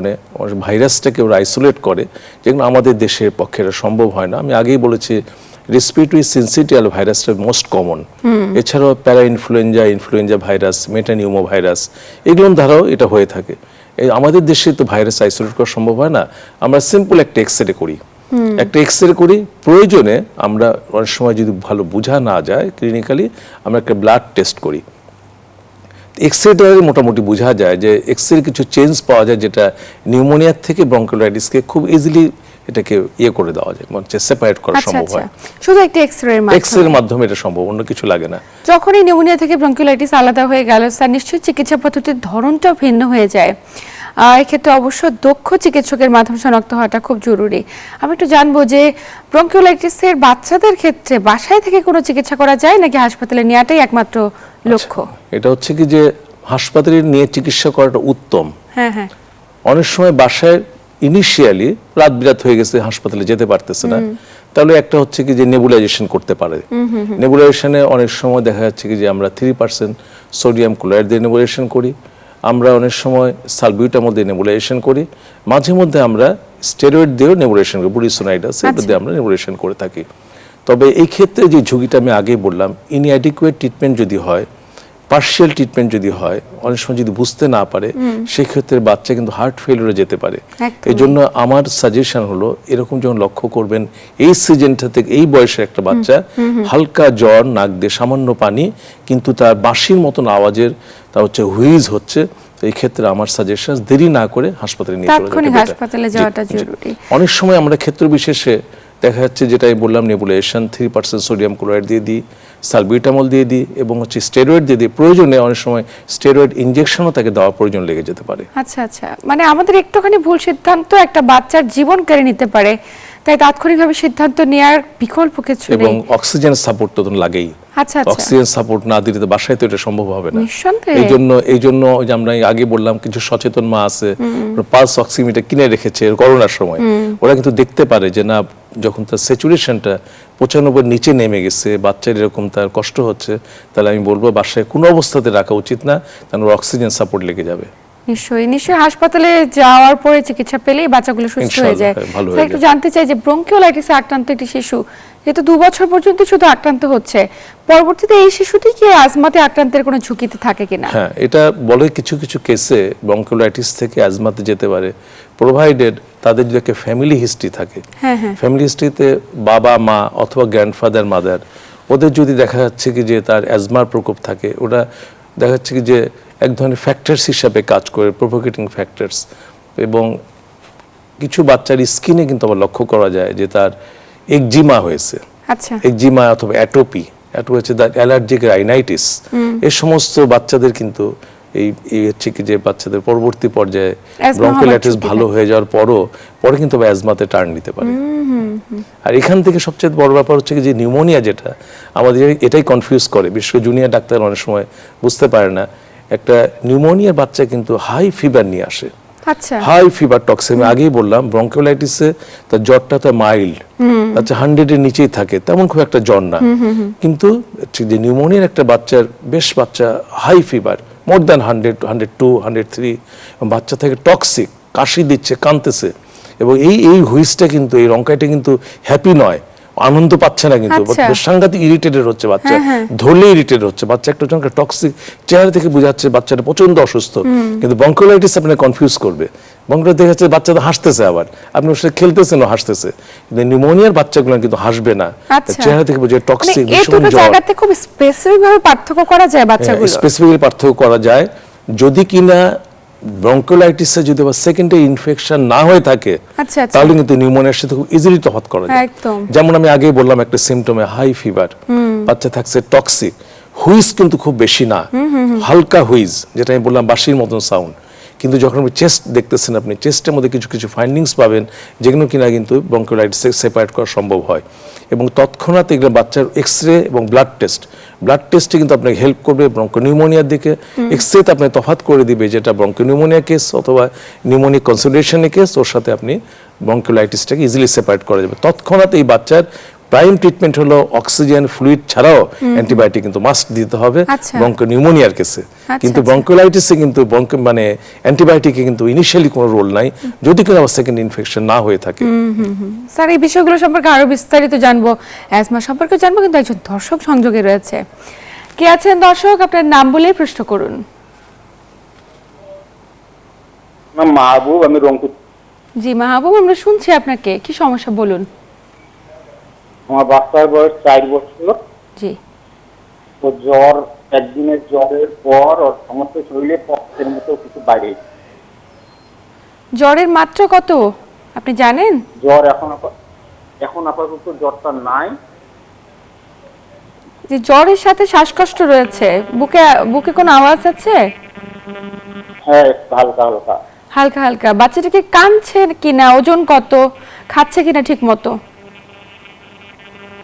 ভাইরাসটাকে ওরা আইসোলেট করে, যেগুলো আমাদের দেশের পক্ষে এটা সম্ভব হয় না। আমি আগেই বলেছি রেসপিরেটরি সিনসিটিয়াল ভাইরাসটা মোস্ট কমন, এছাড়াও প্যারা ইনফ্লুয়েঞ্জা ভাইরাস, মেটানিউমো ভাইরাস, এগুলোর দ্বারাও এটা হয়ে থাকে। আমাদের দেশে তো ভাইরাস আইসোলেট করা সম্ভব হয় না, আমরা সিম্পল একটা এক্সরে করি, প্রয়োজনে আমরা অনেক সময় যদি ভালো বোঝা না যায় ক্লিনিক্যালি আমরা একটা ব্লাড টেস্ট করি। এক্সরেটারে মোটামুটি বোঝা যায় যে এক্সরে কিছু চেঞ্জ পাওয়া যায়, যেটা নিউমোনিয়ার থেকে ব্রঙ্কিওলাইটিসকে খুব ইজিলি এটাকে করে দেওয়া যায়, মানে সেপারেট করা সম্ভব হয়। শুধু একটা এক্সরের মাধ্যমে এটা সম্ভব, অন্য কিছু লাগে না। যখনই নিউমোনিয়া থেকে ব্রঙ্কিওলাইটিস আলাদা হয়ে গেল স্যার, নিশ্চয়ই চিকিৎসা পদ্ধতির ধরনটাও ভিন্ন হয়ে যায়। এক্ষেত্রে অবশ্য দক্ষ চিকিৎসকের মাধ্যমে শনাক্ত হওয়াটা খুব জরুরি। আমি একটু জানবো যে ব্রঙ্কিওলাইটিসের বাচ্চাদের ক্ষেত্রে বাসায় থেকে কোনো চিকিৎসা করা যায় নাকি হাসপাতালে নেওয়াটাই একমাত্র লক্ষ্য? এটা হচ্ছে কি যে হাসপাতালে নিয়ে চিকিৎসা করাটা উত্তম। হ্যাঁ হ্যাঁ, অনেক সময় বাসায় ইনিশিয়ালি রাত বিরাত হয়ে গেছে, হাসপাতালে যেতে পারতেছে না, তাহলে একটা হচ্ছে কি যে নেবুলাইজেশন করতে পারে। নেবুলাইজেশনে অনেক সময় দেখা যাচ্ছে কি যে আমরা 3% সোডিয়াম ক্লোরাইড দিয়ে নেবুলাইজেশন করি, আমরা অনেক সময় সালবিউটামল দিয়ে নেবুলাইজেশন করি, মাঝে মধ্যে আমরা স্টেরয়েড দিয়েও নেবুলাইজেশন করি, বুরিসোনাইডাস এটা দিয়ে আমরা নেবুলাইজেশন করে থাকি। তবে এই ক্ষেত্রে যে ঝুঁকিটা আমি আগেই বললাম, ইনঅ্যাডিকুয়েট ট্রিটমেন্ট যদি হয়, পার্শিয়াল ট্রিটমেন্ট যদি হয়, অনেক সময় যদি বুঝতে না পারে, সেক্ষেত্রে বাচ্চা কিন্তু হার্ট ফেলিওরে যেতে পারে। এই জন্য আমার সাজেশন হলো, এরকম যখন লক্ষ্য করবেন এই সিজনটা থেকে, এই বয়সের একটা বাচ্চা হালকা জ্বর, নাক দিয়ে সামান্য পানি, কিন্তু তার বাঁশির মতন আওয়াজের তা হচ্ছে হুইজ হচ্ছে, এই ক্ষেত্রে আমার সাজেশন দেরি না করে হাসপাতালে নিয়ে যাওয়াটা জরুরি। অনেক সময় আমরা ক্ষেত্র বিশেষে দেখা যাচ্ছে, যেটাই বললাম, নেবুলাইজেশন 3% সোডিয়াম ক্লোরাইড দিয়ে দিই, সালবিউটামল দিয়ে দিই এবং স্টেরয়েড দিয়ে দিই। প্রয়োজনে অনেক সময় স্টেরয়েড ইনজেকশনও তাকে দেওয়ার প্রয়োজন লেগে যেতে পারে। আচ্ছা, মানে আমাদের একটুখানি ভুল সিদ্ধান্ত একটা বাচ্চার জীবন কেড়ে নিতে পারে, তাই তাৎক্ষণিকভাবে সিদ্ধান্ত নেওয়ার বিকল্প কিছু নেই। এবং অক্সিজেন সাপোর্ট তো লাগেই। অক্সিজেন সাপোর্ট না দিলে বাসায় তো এটা সম্ভব হবে না। এই জন্য যে আমরা আগে বললাম, কিছু সচেতন মা আছে, পালস অক্সিমিটার কিনে রেখেছে করোনার সময়, ওরা কিন্তু দেখতে পারে যে না, যখন তার স্যাচুরেশনটা 95 নিচে নেমে গেছে, বাচ্চার এরকম তার কষ্ট হচ্ছে, তাহলে আমি বলবো বাসায় কোনো অবস্থাতে রাখা উচিত না, কারণ অক্সিজেন সাপোর্ট লেগে যাবে। নিশ্চয়ই হাসপাতালে যাওয়ার পরে চিকিৎসা পেলেই বাচ্চাগুলো সুস্থ হয়ে যায়। একটু জানতে চাই যে ব্রঙ্কিওলাইটিসে আক্রান্ত একটি শিশু যেহেতু 2 বছর পর্যন্ত শুধু আক্রান্ত হচ্ছে, পরবর্তীতে এই শিশুটি কি অ্যাজমাতে আক্রান্তের কোনো ঝুঁকিতে থাকে কিনা? হ্যাঁ, এটা বলে কিছু কিছু কেসে ব্রঙ্কিওলাইটিস থেকে অ্যাজমাতে যেতে পারে, প্রোভাইডেড তাদের যদি একটা ফ্যামিলি হিস্ট্রি থাকে। ফ্যামিলি হিস্ট্রিতে বাবা মা অথবা গ্র্যান্ডফাদার মাদার, ওদের যদি দেখা যাচ্ছে কি যে তার অ্যাজমার প্রকোপ থাকে, ওটা দেখা যাচ্ছে কি যে এক ধরনের ফ্যাক্টরস হিসাবে কাজ করে, প্রভোকেটিং ফ্যাক্টরস। এবং কিছু বাচ্চার স্কিনে কিন্তু আবার লক্ষ্য করা যায় যে তার একজিমা হয়েছে, একজিমা অথবা অ্যাটোপি হচ্ছে তার অ্যালার্জিক রাইনাইটিস। এই সমস্ত বাচ্চাদের কিন্তু এই হচ্ছে কি যে বাচ্চাদের পরবর্তী পর্যায়ে ব্রঙ্কিওলাইটিস ভালো হয়ে যাওয়ার পরে কিন্তু অ্যাজমাতে টার্ন নিতে পারে। আর এখান থেকে সবচেয়ে বড় ব্যাপার হচ্ছে কি যে নিউমোনিয়া, যেটা আমাদের এটাই কনফিউজ করে, বিশেষ করে জুনিয়র ডাক্তার অনেক সময় বুঝতে পারে না, একটা নিউমোনিয়ার বাচ্চা কিন্তু হাই ফিভার নিয়ে আসে। হাই ফিভার টক্সিক, আমি আগেই বললাম ব্রঙ্কিওলাইটিসে তার জ্বরটা তো মাইল্ড, আচ্ছা 100-এর নিচেই থাকে, তেমন খুব একটা জ্বর না। কিন্তু যে নিউমোনিয়ার একটা বাচ্চার বাচ্চা হাই ফিভার, মোর দ্যান 100, 102, 103, বাচ্চা থেকে টক্সিক, কাশি দিচ্ছে, কাঁদতেছে, এবং এই হুইসটা কিন্তু, এই রঙ্কাইটা কিন্তু হ্যাপি নয়, আনন্দ পাচ্ছে না, কিন্তু সাংঘাতিক ইরিটেটেড হচ্ছে বাচ্চা, ধরলে ইরিটেটেড হচ্ছে বাচ্চা, একটা টক্সিক চেহারা থেকে বোঝাচ্ছে বাচ্চাটা প্রচন্ড অসুস্থ। কিন্তু ব্রঙ্কিওলাইটিস আপনাকে কনফিউজ করবে, ব্রঙ্কিওলাইটিস দেখা যাচ্ছে বাচ্চাটা হাসতেছে, আবার আপনি ওর সাথে খেলতেছেন ও হাসতেছে, কিন্তু নিউমোনিয়ার বাচ্চাগুলো কিন্তু হাসবে না, চেহারা থেকে বোঝে টক্সিক, ভীষণ জ্বর। জায়গাতে খুব স্পেসিফিক ভাবে পার্থক্য করা যায় বাচ্চাগুলো, স্পেসিফিকলি পার্থক্য করা যায়, যদি কিনা ব্রঙ্কিওলাইটিসে যদি আবার সেকেন্ডারি ইনফেকশন না হয়ে থাকে, তাহলে কিন্তু নিউমোনিয়ার সাথে খুব ইজিলি তফাৎ করা যায়। যেমন আমি আগে বললাম, একটা সিম্পটমে হাই ফিভার, বাচ্চা থাকছে টক্সিক, হুইজ কিন্তু খুব বেশি না, হালকা হুইজ, যেটা আমি বললাম বাঁশির মতন সাউন্ড। কিন্তু যখন আপনি চেস্ট দেখতেছেন, আপনি চেস্টের মধ্যে কিছু কিছু ফাইন্ডিংস পাবেন, যেগুলো কিনা কিন্তু ব্রঙ্কিওলাইটিস সেপারেট করা সম্ভব হয়। এবং তৎক্ষণাৎ এগুলো বাচ্চার এক্সরে এবং ব্লাড টেস্টে কিন্তু আপনাকে হেল্প করবে ব্রঙ্কোনিউমোনিয়ার দিকে। এক্সরেতে আপনি তফাৎ করে দিবে যেটা ব্রঙ্কোনিউমোনিয়া কেস অথবা নিউমোনিক কনসোলিডেশনের কেস, ওর সাথে আপনি ব্রঙ্কিওলাইটিসটাকে ইজিলি সেপারেট করা যাবে। তৎক্ষণাৎ এই বাচ্চার প্রাইম ট্রিটমেন্ট হলো অক্সিজেন ফ্লুইড ছাড়াও অ্যান্টিবায়োটিক কিন্তু মাস্ট দিতে হবে আচ্ছা। ব্রঙ্কোনিউমোনিয়ার কেসে। কিন্তু ব্রঙ্কোলাইটিসে কিন্তু মানে অ্যান্টিবায়োটিকে কিন্তু ইনিশিয়ালি কোনো রোল নাই যদি কোনো সেকেন্ড ইনফেকশন না হয়ে থাকে। স্যার এই বিষয়গুলো সম্পর্কে আরো বিস্তারিত জানবো, অ্যাজমা সম্পর্কে জানবো, কিন্তু একজন দর্শক সংযোগে রয়েছে। কে আছেন দর্শক? আপনার নাম বলেই প্রশ্ন করুন। মাহবুব, আমি রংপুর। জি মাহবুব, আমরা শুনছি আপনাকে, কি সমস্যা বলুন। আমার বাচ্চার বয়স 4 বছর। জি। ও জ্বর, একদিনের জ্বরের পর ওর সমস্ত শরীরে পক্ষের মতো কিছু বাইরে। জ্বরের মাত্রা কত আপনি জানেন? জ্বর এখন আপাতত জ্বরটা নাই। যে জ্বরের সাথে শ্বাসকষ্ট রয়েছে, বুকে কোনো আওয়াজ আছে? হ্যাঁ, হালকা হালকা। হালকা হালকা। বাচ্চাটাকে কাঁদছে কিনা, ওজন কত, খাচ্ছে কিনা ঠিক মতো?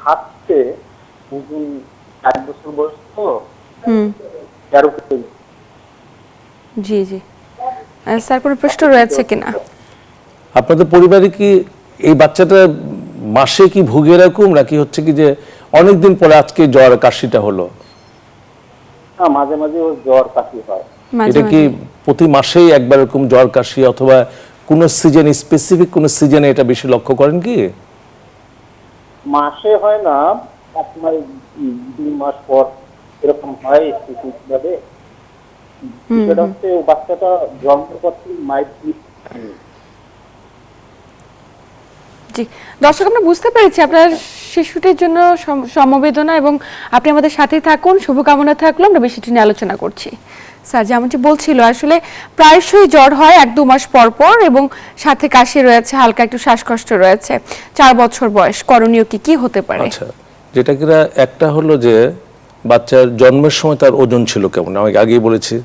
খাচ্ছে, ওজন 4 বছর বয়স তো 13 কেজি। জি জি। স্যার কোনো প্রশ্ন রয়েছে কিনা? আপনাদের পরিবারে কি এই বাচ্চাটা মাসে কি ভুগে এরকম, নাকি হচ্ছে কি যে অনেকদিন পরে আজকে জ্বর কাশিটা হলো? হ্যাঁ, মাঝে মাঝে ওর জ্বর কাশি হয়। এটা কি প্রতি মাসেই একবার এরকম জ্বর কাশি, অথবা কোন সিজনে, স্পেসিফিক কোন সিজনে এটা বেশি লক্ষ্য করেন কি? মাসে হয় না, আপনার 2 মাস পর এরকম হয় স্পেসিফিকভাবে। সেটা হচ্ছে ও বাচ্চাটা জন্মের পর থেকে মায়ের দুধ খায়নি। জি দর্শক, আমরা বুঝতে পেরেছি আপনার শিশুটির জন্য সমবেদনা, এবং আপনি আমাদের সাথেই থাকুন, শুভকামনা থাকলো। আমরা বিষয়টি নিয়ে আলোচনা করছি। স্যার যেমনটি বলছিল, আসলে প্রায়শই জ্বর হয় 1-2 মাস পর পর, এবং সাথে কাশি রয়েছে, হালকা একটু শ্বাসকষ্ট রয়েছে। 4 বছর বয়স, করণীয় কি হতে পারে? আচ্ছা, যেটা কিনা একটা হলো যে বাচ্চার জন্মের সময় তার ওজন ছিল কেমন, আমি আগেই বলেছি।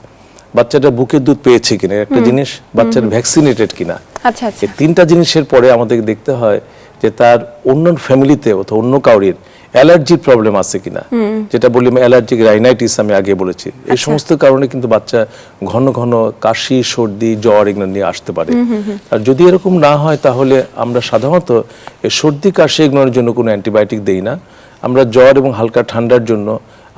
বাচ্চাটা বুকের দুধ পেয়েছে কিনা একটা জিনিস, বাচ্চার ভ্যাকসিনেটেড কিনা। আচ্ছা আচ্ছা। এই 3টা জিনিসের পরে আমাদের দেখতে হয় যে তার অন্য ফ্যামিলিতে অথবা অন্য কাউরির অ্যালার্জির প্রবলেম আছে কিনা, যেটা বলি অ্যালার্জিক রাইনাইটিস আমি আগে বলেছি। এই সমস্ত কারণে কিন্তু বাচ্চা ঘন ঘন কাশি, সর্দি, জ্বর এগুলো নিয়ে আসতে পারে। আর যদি এরকম না হয় তাহলে আমরা সাধারণত এই সর্দি কাশি এগুলোর জন্য কোনো অ্যান্টিবায়োটিক দেই না। আমরা জ্বর এবং হালকা ঠান্ডার জন্য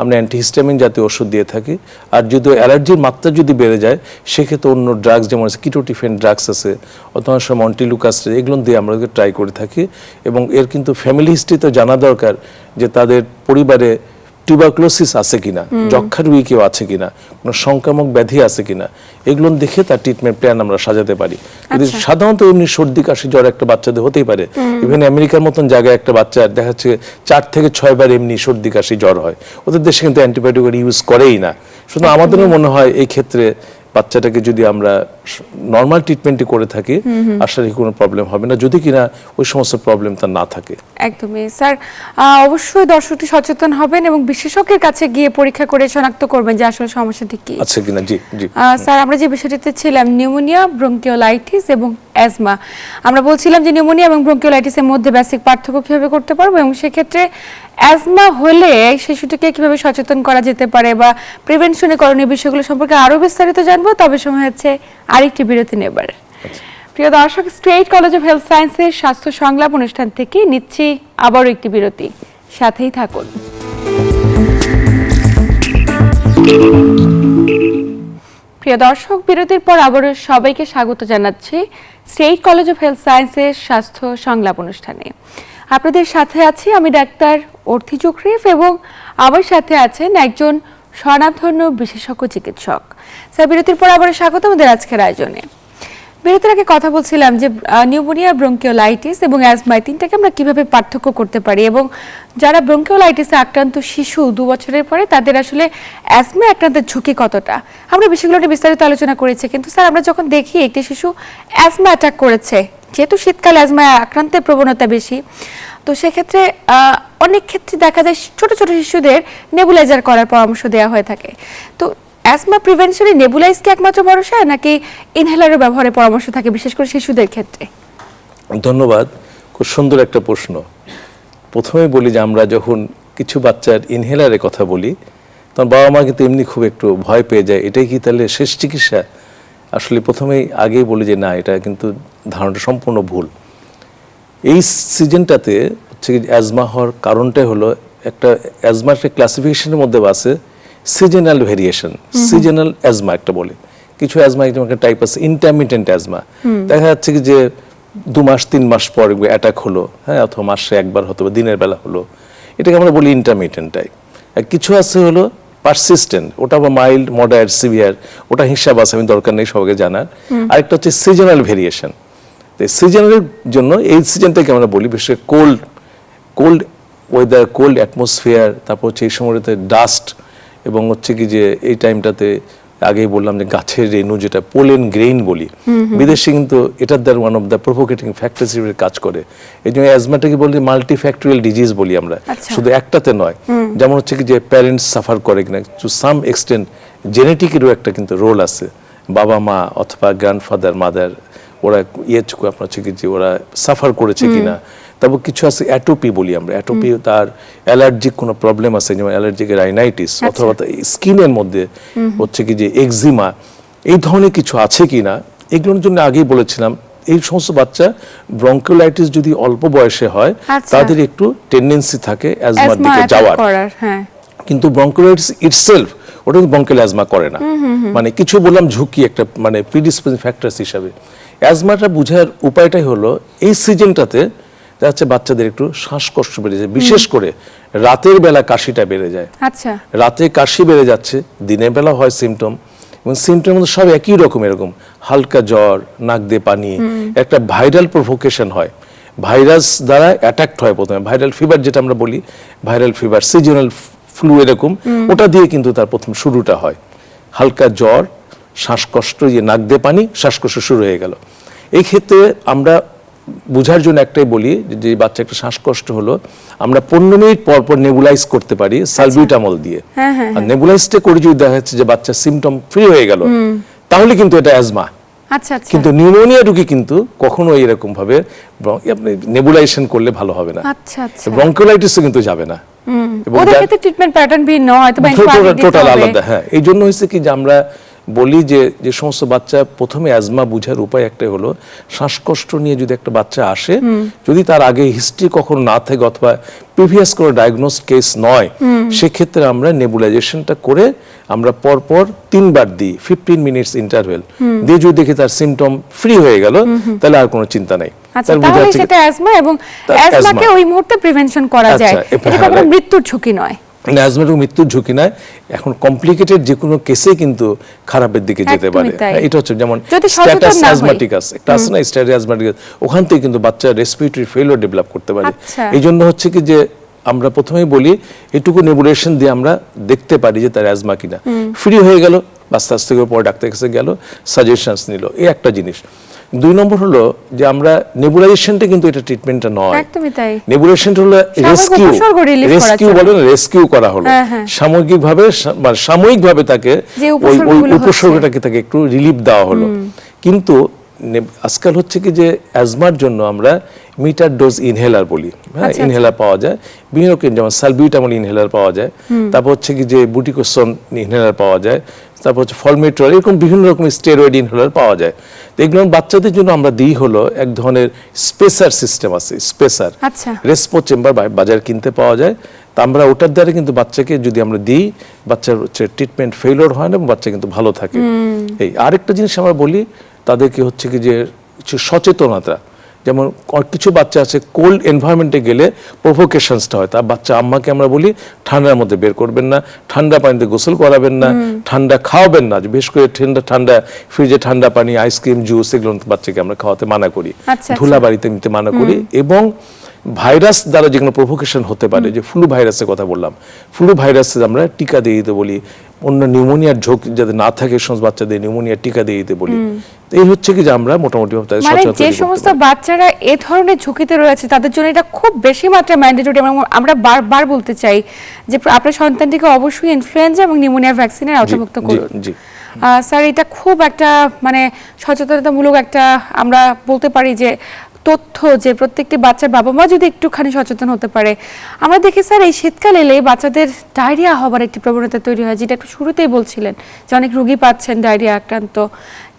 আমরা অ্যান্টিহিস্টামিন জাতীয় ওষুধ দিয়ে থাকি। আর যদি অ্যালার্জির মাত্রা যদি বেড়ে যায় সেক্ষেত্রে অন্য ড্রাগস, যেমন কিটোটিফেন ড্রাগস আছে অথবা মন্টিলুকাস, এগুলো দিয়ে আমরা ট্রাই করে থাকি। এবং এর কিন্তু ফ্যামিলি হিস্ট্রি তো জানা দরকার, যে তাদের পরিবারে টিউবারকুলোসিস আছে কিনা, যক্ষা রোগী কেউ আছে কিনা, কোনো সংক্রামক ব্যাধি আছে কিনা, এগুলো দেখে তার ট্রিটমেন্ট প্ল্যান আমরা সাজাতে পারি। যদি সাধারণত এমনি সর্দি কাশি জ্বর একটা বাচ্চাদের হতেই পারে, ইভেন আমেরিকার মতন জায়গায় একটা বাচ্চার দেখা যাচ্ছে 4 থেকে 6 বার এমনি সর্দি কাশি জ্বর হয়। ওদের দেশে কিন্তু অ্যান্টিবায়োটিক ইউজ করেই না। শুধু আমাদেরও মনে হয় এই ক্ষেত্রে বাচ্চাটাকে যদি আমরা নর্মাল ট্রিটমেন্টই করে থাকি, আশা রাখি কোনো প্রবলেম হবে না, যদি কিনা ওই সমস্ত প্রবলেম তার না থাকে। একদমই স্যার, অবশ্যই দর্শকটি সচেতন হবেন এবং বিশেষজ্ঞের কাছে গিয়ে পরীক্ষা করে শনাক্ত করবেন যে আসলে সমস্যাটি কি আচ্ছা কিনা। জি জি স্যার, আমরা যে বিষয়টিতে ছিলাম নিউমোনিয়া, ব্রঙ্কিওলাইটিস এবং অ্যাজমা, আমরা বলছিলাম যে নিউমোনিয়া এবং ব্রঙ্কিওলাইটিসের মধ্যে বেসিক পার্থক্য কিভাবে করতে পারবো, এবং সেক্ষেত্রে অ্যাজমা হলে শিশুটিকে কিভাবে সচেতন করা যেতে পারে বা প্রিভেনশনে করণীয় বিষয়গুলো সম্পর্কে আরো বিস্তারিত জানবো। তবে সময় হচ্ছে আরেকটি বিরতি নেবার। প্রিয় দর্শক, স্টেট কলেজ অফ হেলথ সায়েন্সের স্বাস্থ্য সংলাপ অনুষ্ঠান থেকে নিচ্ছি আবারও একটি বিরতি, সাথেই থাকুন। প্রিয় দর্শক, বিরতির পর আবারও সবাইকে স্বাগত জানাচ্ছি স্টেট কলেজ অফ হেলথ সায়েন্সের স্বাস্থ্য সংলাপ অনুষ্ঠানে। আপনাদের সাথে আছি আমি ডাক্তার অর্থি চক্রিফ, এবং আমার সাথে আছেন একজন স্বনামধন্য বিশেষজ্ঞ চিকিৎসক। স্যার, বিরতির পর আবারও স্বাগত আমাদের আজকের আয়োজনে। বিরতির আগে কথা বলছিলাম যে নিউমোনিয়া, ব্রঙ্কিওলাইটিস এবং অ্যাজমা, তিনটাকে আমরা কিভাবে পার্থক্য করতে পারি, এবং যারা ব্রঙ্কিওলাইটিসে আক্রান্ত শিশু 2 বছরের পরে তাদের আসলে অ্যাজমা আক্রান্তের ঝুঁকি কতটা, আমরা বিষয়গুলো নিয়ে বিস্তারিত আলোচনা করেছি। কিন্তু স্যার, আমরা যখন দেখি একটি শিশু অ্যাজমা অ্যাটাক করেছে, যেহেতু শীতকালে অ্যাজমা আক্রান্তের প্রবণতা বেশি, তো সেক্ষেত্রে অনেক ক্ষেত্রে দেখা যায় ছোট ছোট শিশুদের নেবুলাইজার করার পরামর্শ দেওয়া হয়ে থাকে। তো অ্যাজমা প্রিভেনশনে নেবুলাইজ কি একমাত্র ভরসা, নাকি ইনহেলারের ব্যবহারের পরামর্শ থাকে বিশেষ করে শিশুদের ক্ষেত্রে? ধন্যবাদ, খুব সুন্দর একটা প্রশ্ন। প্রথমেই বলি যে আমরা যখন কিছু বাচ্চার ইনহেলারের কথা বলি তখন বাবা মা কিন্তু এমনি খুব একটু ভয় পেয়ে যায়, এটাই কি তাহলে শেষ চিকিৎসা? আসলে প্রথমেই আগেই বলি যে না, এটা কিন্তু ধারণাটা সম্পূর্ণ ভুল। এই সিজনটাতে হচ্ছে কি অ্যাজমা হওয়ার কারণটাই হলো একটা অ্যাজমার ক্লাসিফিকেশনের মধ্যে আছে সিজনাল ভেরিয়েশন, সিজনাল অ্যাজমা একটা বলে। কিছু অ্যাজমা একটা টাইপ আছে ইন্টারমিটেন্ট অ্যাজমা, দেখা যাচ্ছে কি যে 2 মাস 3 মাস পর অ্যাটাক হলো, হ্যাঁ, অথবা মাসে একবার হতো বা দিনের বেলা হলো, এটাকে আমরা বলি ইন্টারমিটেন্ট টাইপ। আর কিছু আছে হলো পারসিস্টেন্ট, ওটা বা মাইল্ড, মডারেট, সিভিয়ার, ওটা হিসাব আছে, আমি দরকার নেই সবাইকে জানার। আরেকটা হচ্ছে সিজনাল ভেরিয়েশন। সিজনের জন্য এই সিজনটাকে আমরা বলি বিশেষ করে কোল্ড ওয়েদার, কোল্ড অ্যাটমসফিয়ার, তারপর হচ্ছে এই সময়টাতে ডাস্ট, এবং হচ্ছে কি যে এই টাইমটাতে আগেই বললাম যে গাছের রেণু যেটা পোলেন গ্রেইন বলি, বিদেশে কিন্তু এটার দ্বারা ওয়ান অফ দ্য প্রভোকেটিং ফ্যাক্টর হিসেবে কাজ করে। এই জন্য অ্যাজমাটাকে বলি মাল্টিফ্যাক্টোরিয়াল ডিজিজ বলি আমরা, শুধু একটাতে নয়। যেমন হচ্ছে কি যে প্যারেন্টস সাফার করে কিনা, টু সাম এক্সটেন্ট জেনেটিকেরও একটা কিন্তু রোল আছে, বাবা মা অথবা গ্র্যান্ডফাদার মাদার ওরা আপনার হচ্ছে কি যে ওরা সাফার করেছে কিনা। তারপর কিছু আছে অ্যাটোপি বলি আমরা, অ্যাটোপি তার অ্যালার্জিক কোনো প্রবলেম আছে, যেমন অ্যালার্জিক রাইনাইটিস, অথবা স্কিনের মধ্যে হচ্ছে কি যে এক্সিমা, এই ধরনের কিছু আছে কিনা, এগুলোর জন্য আগেই বলেছিলাম এই সমস্ত বাচ্চা ব্রঙ্কিওলাইটিস যদি অল্প বয়সে হয় তাদের একটু টেন্ডেন্সি থাকে অ্যাজমার দিকে যাওয়ার। কিন্তু ব্রঙ্কিওলাইটিস ইটসেলফ ওটা ব্রঙ্কিয়াল অ্যাজমা করে না, মানে কিছু বললাম ঝুঁকি একটা মানে প্রিডিসপোজিং ফ্যাক্টরস হিসাবে। অ্যাজমাটা বোঝার উপায়টাই হলো এই সিজনটাতে যাচ্ছে বাচ্চাদের একটু শ্বাসকষ্ট বেড়ে যায়, বিশেষ করে রাতের বেলা কাশিটা বেড়ে যায়। আচ্ছা, রাতে কাশি বেড়ে যাচ্ছে, দিনের বেলা হয় সিমটম, এবং সিমটমের মধ্যে সব একই রকম, এরকম হালকা জ্বর, নাক দিয়ে পানি, একটা ভাইরাল প্রভোকেশন হয়, ভাইরাস দ্বারা অ্যাটাকড হয় প্রথমে, ভাইরাল ফিভার যেটা আমরা বলি, ভাইরাল ফিভার, সিজনাল ফ্লু এরকম, ওটা দিয়ে কিন্তু তার প্রথম শুরুটা হয়। হালকা জ্বর, শ্বাসকষ্ট, যে নাক দিয়ে পানি, শ্বাসকষ্ট শুরু হয়ে গেল। এই ক্ষেত্রে আমরা বুঝার জন্য একটাই বলি যে বাচ্চা একটা শ্বাসকষ্ট হলো, আমরা 15 মিনিট পর পর নেবুলাইজ করতে পারি সালবিউটামল দিয়ে। আর নেবুলাইজটা করে যদি দেখা যাচ্ছে যে বাচ্চা সিমটম ফ্রি হয়ে গেল, তাহলে কিন্তু এটা অ্যাজমা। কিন্তু নিউমোনিয়া রোগী কিন্তু কখনো এরকম ভাবে আপনি নেবুলাইজেশন করলে ভালো হবে না, ব্রঙ্কিওলাইটিসও কিন্তু যাবে না, ওদের ক্ষেত্রে ট্রিটমেন্ট প্যাটার্ন ভিন্ন হয়, তবে টোটাল আলাদা। হ্যাঁ, এই জন্য হয়েছে কি যে আমরা বলি যে যে সমস্ত বাচ্চা প্রথমে অ্যাজমা বুঝার উপায় একটাই হলো, শ্বাসকষ্ট নিয়ে যদি একটা বাচ্চা আসে, যদি তার আগে হিস্ট্রি কখনো না থাকে অথবা প্রিভিয়াস কোনো ডায়াগনোস কেস নয়, সেক্ষেত্রে আমরা নেবুলাইজেশনটা করে আমরা পরপর 3 বার দিই, 15 মিনিটস ইন্টারভেল দিয়ে যদি দেখি তার সিমটম ফ্রি হয়ে গেল, তাহলে আর কোনো চিন্তা নাই। তাহলে সেটা অ্যাজমা, এবং অ্যাজমাকে ওই মুহূর্তে প্রিভেনশন করা যায়, এটা কোনো মৃত্যুর ঝুঁকি নয়। অ্যাজমার মৃত্যুর ঝুঁকি নয়, এখন কমপ্লিকেটেড যে কোনো কেসে কিন্তু খারাপের দিকে যেতে পারে। এটা হচ্ছে যেমন স্ট্যাটাস অ্যাজমাটিকাস, একটা আছে না স্ট্যাটাস অ্যাজমাটিকাস, ওখান থেকে কিন্তু বাচ্চা রেসপিরেটরি ফেলিওর ডেভেলপ করতে পারে। এই জন্য হচ্ছে কি যে আমরা প্রথমেই বলি এটুকু নেবুলেশন দিয়ে আমরা দেখতে পারি যে তার অ্যাজমা কিনা, ফ্রি হয়ে গেল, আস্তে আস্তে করে পরে ডাক্তারের কাছে গেল, সাজেশনস নিল, এই একটা জিনিস। 2 নম্বর হলো যে আমরা নেবুলাইজেশনটা কিন্তু এটা ট্রিটমেন্টটা নয়, একদমই তাই। নেবুলাইজেশনটা হলো রেস্কিউ বলেন, রেস্কিউ করা হলো সাময়িকভাবে তাকে ওই উপসর্গটাকে তাকে একটু রিলিফ দেওয়া হলো। কিন্তু আজকাল হচ্ছে কি যে অ্যাজমার জন্য আমরা মিটার ডোজ ইনহেলার বলি, হ্যাঁ, ইনহেলার পাওয়া যায় বিভিন্ন রকম, যেমন সালবিউটামল ইনহেলার পাওয়া যায়, তারপর হচ্ছে কি যে বুটিকোসন ইনহেলার পাওয়া যায়, তারপর হচ্ছে ফলমেট্রল, এরকম বিভিন্ন রকম স্টেরয়েড ইনহেলার পাওয়া যায়। তো এগুলো বাচ্চাদের জন্য আমরা দিই হলো এক ধরনের স্পেসার সিস্টেম আছে, স্পেসার রেসপো চেম্বার বাজার কিনতে পাওয়া যায়। তা আমরা ওটার দ্বারা কিন্তু বাচ্চাকে যদি আমরা দিই, বাচ্চার হচ্ছে ট্রিটমেন্ট ফেলিওর হয় না এবং বাচ্চা কিন্তু ভালো থাকে। এই আরেকটা জিনিস আমরা বলি তাদেরকে হচ্ছে কি যে সচেতনতা, যেমন কিছু বাচ্চা আছে কোল্ড এনভায়রনমেন্টে গেলে প্রভোকেশনসটা হয়, তার বাচ্চা আম্মাকে আমরা বলি ঠান্ডার মধ্যে বের করবেন না, ঠান্ডা পানিতে গোসল করাবেন না, ঠান্ডা খাওয়াবেন না, বিশেষ করে ঠান্ডা ফ্রিজে ঠান্ডা পানি, আইসক্রিম, জুস এগুলো বাচ্চাকে আমরা খাওয়াতে মানা করি, ধুলা বাড়িতে নিতে মানা করি। এবং ভাইরাস দ্বারা যেগুলো প্রভোকেশন হতে পারে, যে ফ্লু ভাইরাসের কথা বললাম, ফ্লু ভাইরাসে আমরা টিকা দিয়ে দিতে বলি, অন্য নিউমোনিয়ার ঝুঁকি যাতে না থাকে সমস্ত বাচ্চাদের নিউমোনিয়ার টিকা দিয়ে দিতে বলি। এই হচ্ছে কি যে আমরা মোটামুটি যে সমস্ত বাচ্চারা এ ধরনের ঝুঁকিতে রয়েছে তাদের জন্য এটা খুব বেশি মাত্রায় ম্যান্ডেটরি। আমরা বারবার বলতে চাই যে আপনার সন্তানটিকে অবশ্যই ইনফ্লুয়েঞ্জা এবং নিউমোনিয়া ভ্যাকসিনের আওতাভুক্ত করুন। স্যার, এটা খুব একটা মানে সচেতনতামূলক একটা আমরা বলতে পারি যে তথ্য, যে প্রত্যেকটি বাচ্চার বাবা মা যদি একটুখানি সচেতন হতে পারে। আমরা দেখি স্যার এই শীতকাল এলে বাচ্চাদের ডায়রিয়া হবার একটি প্রবণতা তৈরি হয়, যেটা একটু শুরুতেই বলছিলেন যে অনেক রোগী পাচ্ছেন ডায়রিয়া আক্রান্ত।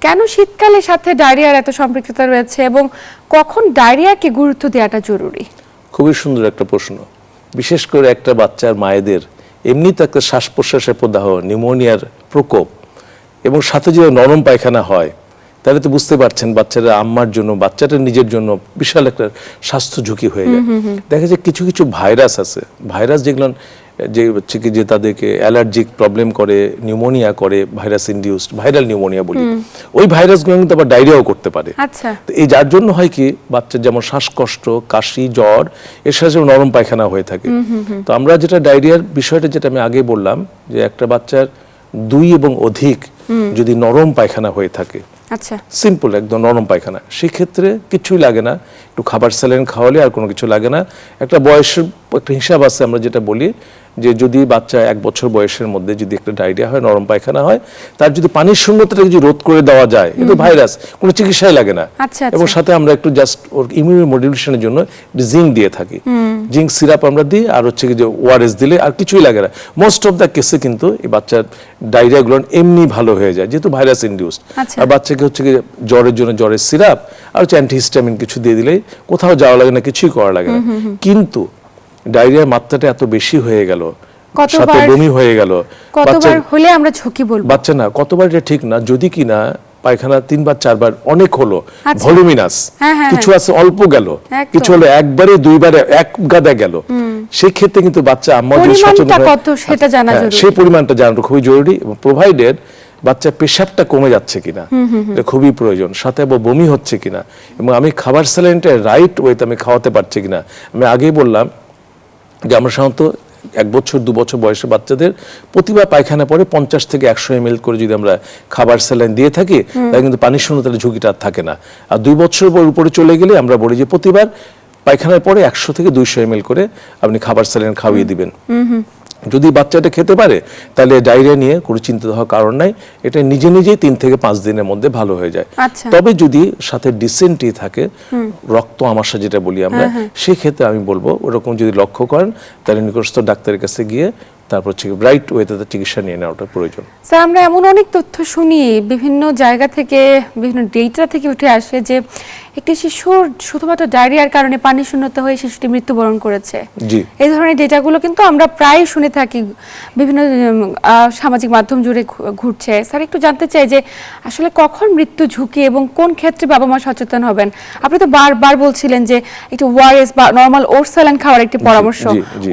কেন শীতকালের সাথে ডায়রিয়ার এত সম্পৃক্ততা রয়েছে এবং কখন ডায়রিয়াকে গুরুত্ব দেওয়াটা জরুরি? খুবই সুন্দর একটা প্রশ্ন। বিশেষ করে একটা বাচ্চার মায়েদের এমনিতে একটা শ্বাস প্রশ্বাসের প্রদাহ, নিউমোনিয়ার প্রকোপ এবং সাথে যদি নরম পায়খানা হয়, তাহলে তো বুঝতে পারছেন বাচ্চারা আম্মার জন্য, বাচ্চাটার নিজের জন্য বিশাল একটা স্বাস্থ্য ঝুঁকি হয়ে যায়। দেখা যায় কিছু কিছু ভাইরাস আছে, ভাইরাস যেগুলো যে হচ্ছে কি যে তাদেরকে অ্যালার্জিক প্রবলেম করে, নিউমোনিয়া করে, ভাইরাস ইনডিউসড ভাইরাল নিউমোনিয়া বলি, ওই ভাইরাসগুলো কিন্তু আবার ডায়রিয়াও করতে পারে। আচ্ছা, তো এই যার জন্য হয় কি বাচ্চার যেমন শ্বাসকষ্ট, কাশি, জ্বর, এর সাথে নরম পায়খানা হয়ে থাকে। তো আমরা যেটা ডায়রিয়ার বিষয়টা যেটা আমি আগে বললাম যে একটা বাচ্চার 2 এবং অধিক যদি নরম পায়খানা হয়ে থাকে, আচ্ছা, সিম্পল একদম নরম পায়খানা, সেক্ষেত্রে কিছুই লাগে না, একটু খাবার স্যালাইন খাওয়ালে আর কোনো কিছু লাগে না। একটা বয়সের একটা হিসাব আছে, আমরা যেটা বলি যে যদি বাচ্চা 1 বছর বয়সের মধ্যে যদি একটা ডায়রিয়া হয়, নরম পায়খানা হয়, তার যদি পানির শূন্যতাটা যদি রোধ করে দেওয়া যায়, কিন্তু ভাইরাস কোনো চিকিৎসাই লাগে না। আচ্ছা, এবং সাথে আমরা একটু জাস্ট ওর ইমিউন মডুলেশনের জন্য জিঙ্ক দিয়ে থাকি, জিঙ্ক সিরাপ আমরা দিই, আর হচ্ছে কি যে ওআরএস দিলে আর কিছুই লাগে না। মোস্ট অফ দ্য কেসে কিন্তু এই বাচ্চার ডায়রিয়াগুলো এমনি ভালো হয়ে যায়, যেহেতু ভাইরাস ইনডিউসড। আচ্ছা। আর বাচ্চাকে হচ্ছে কি জ্বরের জন্য জ্বরের সিরাপ আর হচ্ছে অ্যান্টিহিস্টামিন কিছু দিয়ে দিলেই কোথাও যাওয়া লাগে না, কিছুই করা লাগে না। কিন্তু ডায়রিয়ার মাত্রাটা এত বেশি হয়ে গেল, সাথে বমি হয়ে গেল, কতবার হলে আমরা ঝুঁকি বলবো? বাচ্চা না কতবার এটা ঠিক না, যদি কিনা পায়খানা 3 বার 4 বার অনেক হলো, আচ্ছা। ভলিউমিনাস, কিছু আছে অল্প গেল, কিছু হলো একবারে 2 বারে এক গাদা গেল, সেই ক্ষেত্রে কিন্তু বাচ্চা আম্মা যদি সচেতন হয়, কত সেটা জানা জরুরি, সেই পরিমাণটা জানাটা খুবই জরুরি। এবং প্রোভাইডেড বাচ্চার পেশাবটা কমে যাচ্ছে কিনা এটা খুবই প্রয়োজন, সাথে বমি হচ্ছে কিনা, এবং আমি খাবার স্যালাইনটা রাইট ওয়েতে আমি খাওয়াতে পারছি কিনা। আমি আগেই বললাম যে আমরা সাধারণত 1 বছর 2 বছর বয়সের বাচ্চাদের প্রতিবার পায়খানা পরে 50 থেকে 100 ml করে যদি আমরা খাবার স্যালাইন দিয়ে থাকি, তাহলে কিন্তু পানির শূন্যতার ঝুঁকিটা আর থাকে না। আর 2 বছর উপরে চলে গেলে আমরা বলি যে প্রতিবার পায়খানার পরে 100 থেকে 200 ml করে আপনি খাবার স্যালাইন খাওয়িয়ে দিবেন। যদি বাচ্চাটা খেতে পারে তাহলে ডায়রিয়া নিয়ে কোনো চিন্তা হওয়ার কারণ নাই, এটা নিজে নিজেই 3 থেকে 5 দিনের মধ্যে ভালো হয়ে যায়। আচ্ছা। তবে যদি সাথে ডিসেন্ট্রি থাকে, রক্ত আমাশা যেটা বলি আমরা, সেই ক্ষেত্রে আমি বলবো ওরকম যদি লক্ষ্য করেন তাহলে নিকটস্থ ডাক্তারের কাছে গিয়ে তারপর রাইট ওয়েতে চিকিৎসা নিয়ে নেওয়াটা প্রয়োজন। স্যার, আমরা এমন অনেক তথ্য শুনি বিভিন্ন জায়গা থেকে, বিভিন্ন ডেটা থেকে উঠে আসে যে একটি শিশুর শুধুমাত্র ডায়রিয়ার কারণে পানি শূন্যতা হয়ে শিশুটি মৃত্যুবরণ করেছে। জি, এই ধরনের ডেটাগুলো কিন্তু আমরা প্রায় শুনে থাকি, বিভিন্ন সামাজিক মাধ্যম জুড়ে ঘুরছে। স্যার, একটু জানতে চাই যে আসলে কখন মৃত্যু ঝুঁকি এবং কোন ক্ষেত্রে বাবা মা সচেতন হবেন? আপনি তো বারবার বলছিলেন যে একটু ওআরএস বা নরমাল ওটস স্যালাইন খাওয়ার একটি পরামর্শ।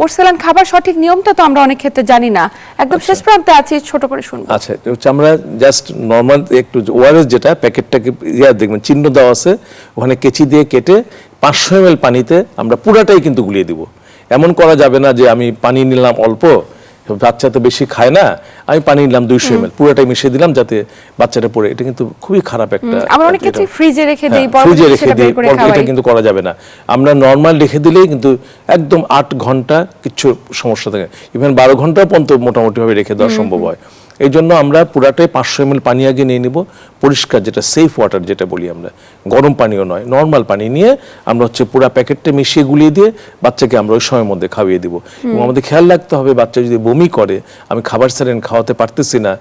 ওটস স্যালাইন খাবার সঠিক নিয়মটা তো আমরা অনেক ক্ষেত্রে জানি না, একদম শেষ প্রান্তে আছি, ছোট করে শুনবো। আচ্ছা, হচ্ছে আমরা জাস্ট নরমাল একটু ওআরএস যেটা প্যাকেটটাকে দেখবেন চিহ্ন দেওয়া আছে, ওখানে কেচি দিয়ে কেটে 500 ml পানিতে আমরা পুরাটাই কিন্তু গুলিয়ে দিব। এমন করা যাবে না যে আমি পানি নিলাম অল্প, বাচ্চা তো বেশি খায় না, আমি পানি নিলাম 200 ml পুরোটাই মিশিয়ে দিলাম যাতে বাচ্চাটা পড়ে, এটা কিন্তু খুবই খারাপ একটা। আমরা অনেক ক্ষেত্রে ফ্রিজে রেখে দেই, ফ্রিজে রেখে দিই, এটা কিন্তু করা যাবে না। আমরা নরমাল রেখে দিলেই কিন্তু একদম 8 ঘন্টা কিছু সমস্যা থাকে, ইভেন 12 ঘন্টা পর্যন্ত মোটামুটি ভাবে রেখে দেওয়া সম্ভব হয়। এই জন্য আমরা পুরাটাই 500 ml পানি আগে নিয়ে নিব, পরিষ্কার যেটা সেফ ওয়াটার যেটা বলি আমরা, গরম পানিও নয়, নর্মাল পানি নিয়ে আমরা হচ্ছে পুরো প্যাকেটটা মিশিয়ে গুলিয়ে দিয়ে বাচ্চাকে আমরা ওই সময়ের মধ্যে খাইয়ে দিব। এবং আমাদের খেয়াল রাখতে হবে বাচ্চা যদি বমি করে, আমি খাবার স্যালাইন খাওয়াতে পারতেছি না,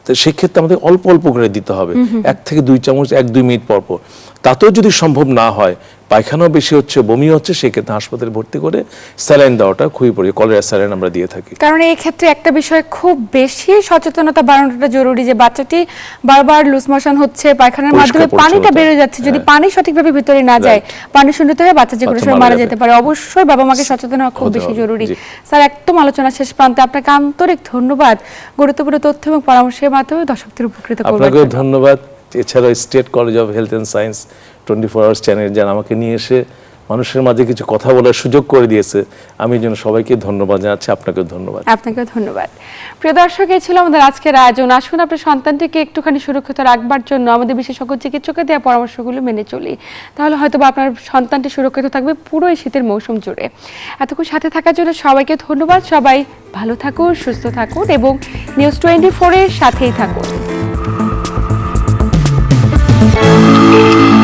তো সেক্ষেত্রে আমাদের অল্প অল্প করে দিতে হবে, 1 থেকে 2 চামচ 1-2 মিনিট পর পর। তাতেও যদি সম্ভব না হয়, পায়খানাও বেশি হচ্ছে, বমি হচ্ছে, সেক্ষেত্রে হাসপাতালে ভর্তি করে স্যালাইন দেওয়াটা খুবই প্রয়োজন, কলেরা স্যালাইন আমরা দিয়ে থাকি। কারণ এই ক্ষেত্রে একটা বিষয় খুব বেশি সচেতনতা বাড়ানোটা জরুরি, যে বাচ্চাটি বারবার লুজ মোশন হচ্ছে, পায়খানার মাধ্যমে পানিটা বেড়ে যাচ্ছে, যদি পানি সঠিকভাবে ভিতরে না যায়, পানি শূন্যতা হয়ে বাচ্চা যে কোনো সময় মারা যেতে পারে। অবশ্যই বাবা মাকে সচেতন হওয়া খুব বেশি জরুরি। স্যার, একদম আলোচনা শেষ প্রান্তে, আপনাকে আন্তরিক ধন্যবাদ গুরুত্বপূর্ণ তথ্য এবং পরামর্শের মাধ্যমে দর্শকদের উপকৃত করবেন। আপনাকেও ধন্যবাদ। এছাড়াও state college of health and science 24 hours channel যারা আমাকে নিয়ে এসে মানুষের মাঝে কিছু কথা বলার সুযোগ করে দিয়েছে, আমি যেন সবাইকে ধন্যবাদ জানাচ্ছি। আপনাকেও ধন্যবাদ। আপনাকেও ধন্যবাদ। প্রিয় দর্শক, এই ছিল আমাদের আজকের আয়োজন। আসুন আপনার সন্তানটিকে একটুখানি সুরক্ষিত রাখবার জন্য আমাদের বিশেষজ্ঞ চিকিৎসকের দেওয়া পরামর্শগুলো মেনে চলি, তাহলে হয়তো বা আপনার সন্তানটি সুরক্ষিত থাকবে পুরো এই শীতের মৌসুম জুড়ে। এতক্ষণ সাথে থাকার জন্য সবাইকে ধন্যবাদ। সবাই ভালো থাকুন, সুস্থ থাকুন এবং নিউজ 24 এর সাথেই থাকুন।